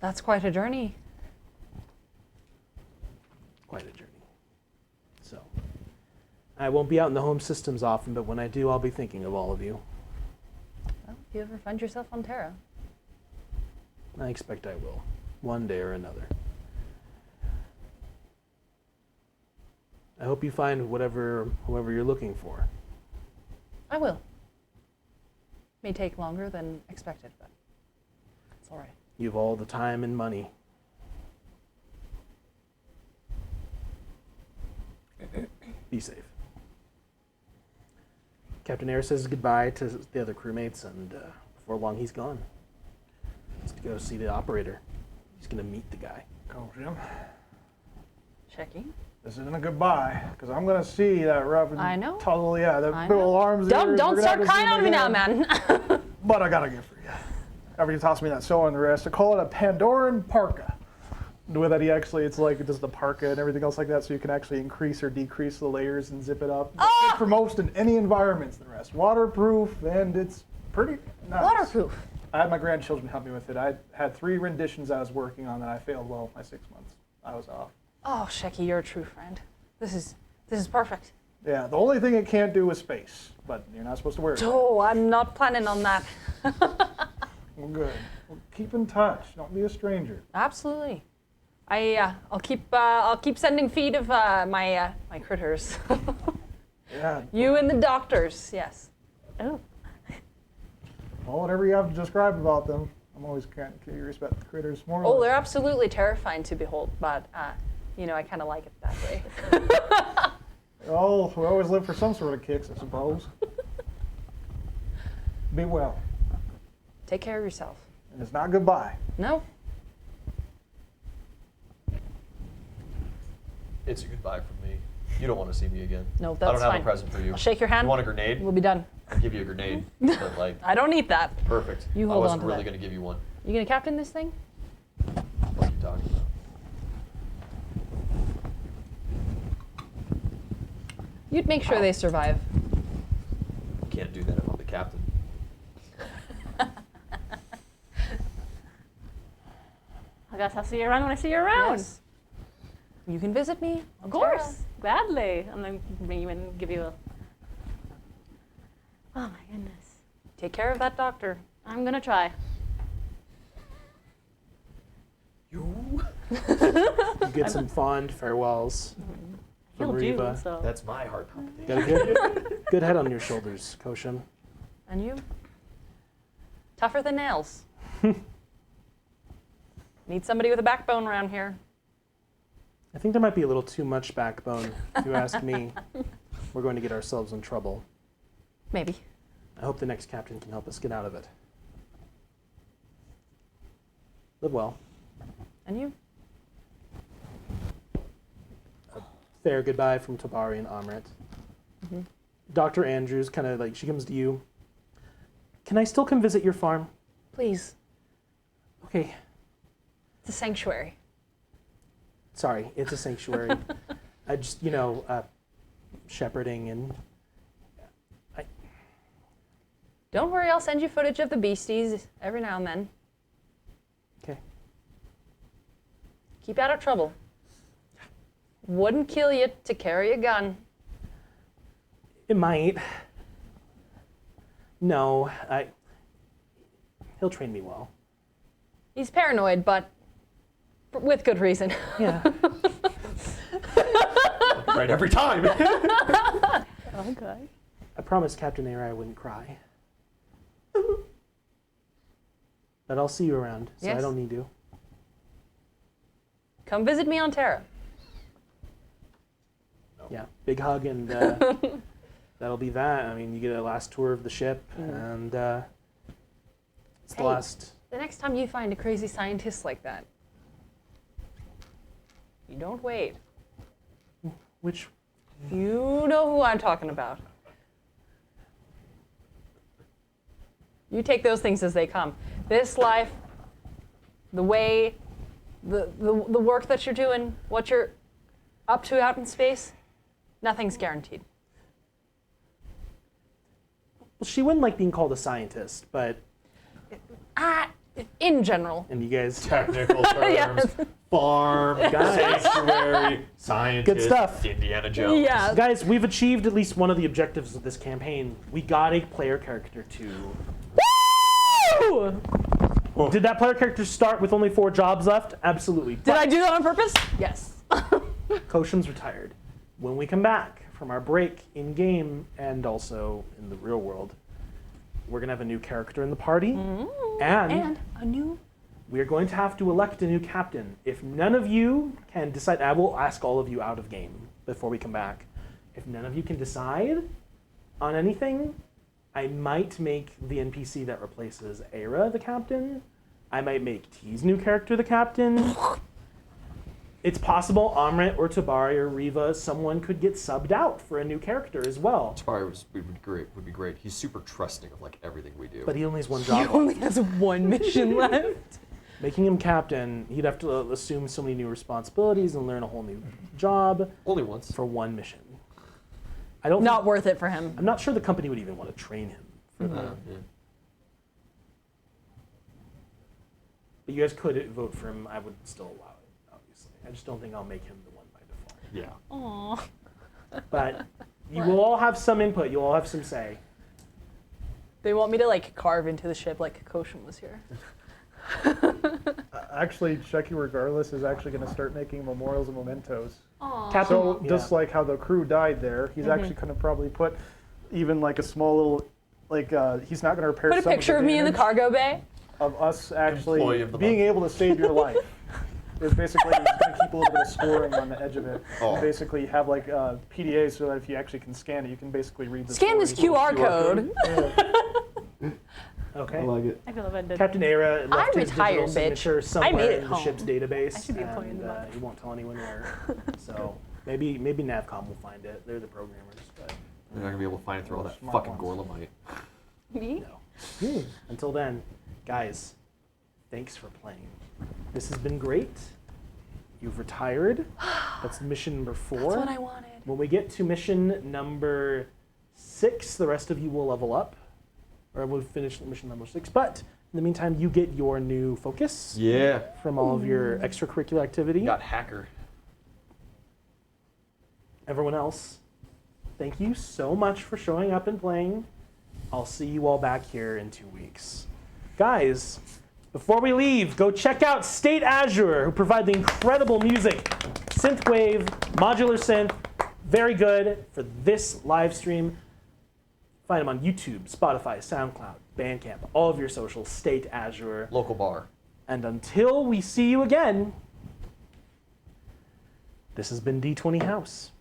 That's quite a journey. Quite a journey. So, I won't be out in the home systems often, but when I do, I'll be thinking of all of you. Well, if you ever find yourself on Terra. I expect I will, one day or another. I hope you find whoever you're looking for. I will. May take longer than expected, but it's all right. You've all the time and money. Be safe. Captain Air says goodbye to the other crewmates, and before long he's gone. He's to go see the operator. He's going to meet the guy. Go, Jim. Checking. This isn't a goodbye, because I'm going to see that rough and I know. tunnel, yeah, the I big know. old arms there. Don't We're gonna start have to see crying them on me now, again. man. But I got a gift for you. After you toss me that soul and the rest, I call it a Pandoran parka. The way that he actually, it's like it does the parka and everything else like that, so you can actually increase or decrease the layers and zip it up. Good for most in any environments. The rest waterproof, and it's pretty nice. Waterproof. I had my grandchildren help me with it. I had 3 renditions I was working on that I failed well my 6 months. I was off. Oh, Shecky, you're a true friend. This is perfect. Yeah, the only thing it can't do is space, but you're not supposed to worry about it. Oh, I'm not planning on that. Well, good. Well, keep in touch. Don't be a stranger. Absolutely. I'll keep sending feed of my critters. Yeah. You and the doctors, yes. Oh. Well, whatever you have to describe about them, I'm always kind of curious about the critters. More. Oh, or they're less. absolutely terrifying to behold, but I kind of like it that way. Oh, we always live for some sort of kicks, I suppose. Be well. Take care of yourself. And it's not goodbye. No? It's a goodbye from me. You don't want to see me again. No, I that's don't have fine. a present for you. I'll shake your hand. You want a grenade? We'll be done. I'll give you a grenade. But like, I don't need that. perfect. You I hold wasn't on to really that. going to give you one. You gonna captain this thing? What are you talking about? You'd make sure they survive. Can't do that if I'm the captain. I guess I'll see you around when I see you around. Yes. You can visit me. Of course. Gladly. I'm going to bring you in and give you a... Oh my goodness. Take care of that doctor. I'm going to try. You? You get some fond farewells from He'll do, Reva. so... That's my heart palpitation. Got a good head on your shoulders, Kosham. And you? Tougher than nails. Need somebody with a backbone around here. I think there might be a little too much backbone, if you ask me. We're going to get ourselves in trouble. Maybe. I hope the next captain can help us get out of it. Live well. And you? Fair goodbye from Tabari and Amrit. Dr. Andrews kind of like, she comes to you. Can I still come visit your farm? Please. Okay. It's a sanctuary. Sorry, it's a sanctuary. I just, shepherding and... Don't worry, I'll send you footage of the beasties every now and then. Okay. Keep out of trouble. Wouldn't kill you to carry a gun. It might. No, he'll train me well. He's paranoid, but with good reason. Yeah. Right every time. Okay. I promised Captain Aira I wouldn't cry. But I'll see you around, so I Yes. don't need to. Come visit me on Terra. Yeah, big hug, and that'll be that. I mean, you get a last tour of the ship, and it's the Hey. last. The next time you find a crazy scientist like that, you don't wait. Which, You know who I'm talking about. You take those things as they come. This life, the way, the work that you're doing, what you're up to out in space, nothing's guaranteed. well, she wouldn't like being called a scientist, but In general. and you guys, Technical terms. Yes. Farm, Guys. sanctuary, scientist, Good stuff. Indiana Jones. Yeah. guys, we've achieved at least one of the objectives of this campaign. We got a player character to. Woo! Did that player character start with only 4 jobs left? Absolutely. Did I do that on purpose? Yes. Koshin's retired. When we come back from our break in game and also in the real world, we're gonna have a new character in the party, and And a new. we are going to have to elect a new captain. If none of you can decide, I will ask all of you out of game before we come back. If none of you can decide on anything, I might make the NPC that replaces Aira the captain. I might make T's new character the captain. It's possible Amrit or Tabari or Riva, someone could get subbed out for a new character as well. Tabari would be great. He's super trusting of like everything we do. But he only has one He job. only has one mission left. Making him captain, he'd have to assume so many new responsibilities and learn a whole new job Only once. for one mission. I don't. Not worth it for him. I'm not sure the company would even want to train him for that. Yeah. But you guys could vote for him. I would still allow it, obviously. I just don't think I'll make him the one by default. Yeah. Aww. But you will all have some input. You'll all have some say. They want me to like carve into the ship like Koshin was here. Actually, Chucky, regardless, is actually going to start making memorials and mementos. Aww. Captain, So yeah. just like how the crew died there, he's actually going to probably put even like a small little, like he's not going to repair. Put a some picture of me in the damage cargo bay. of us Employee actually of the being month. able to save your life. It's basically he's going to keep a little bit of scoring on the edge of it. Oh. And basically have like PDAs so that if you actually can scan it, you can basically read the Scan this story. QR code. Okay. it. I feel offended. Captain Aira left I'm his retired, digital bitch. signature I somewhere made it in the home. ship's database, I should be playing and the month. he won't tell anyone where. So maybe Navcom will find it. They're the programmers, but They're not gonna be able to find it through all that Smart fucking ones. Gorlamite. Me? no. Until then, guys, thanks for playing. This has been great. You've retired. That's mission number 4. That's what I wanted. When we get to mission number 6, the rest of you will level up. Or we'll finish mission number 6. But in the meantime, you get your new focus Yeah. from all of your extracurricular activity. Got hacker. Everyone else, thank you so much for showing up and playing. I'll see you all back here in 2 weeks. Guys, before we leave, go check out State Azure, who provide the incredible music, synthwave, modular synth, very good for this live stream. Find them on YouTube, Spotify, SoundCloud, Bandcamp, all of your socials, State Azure. Local bar. And until we see you again, This has been D20 House.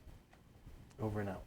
Over and out.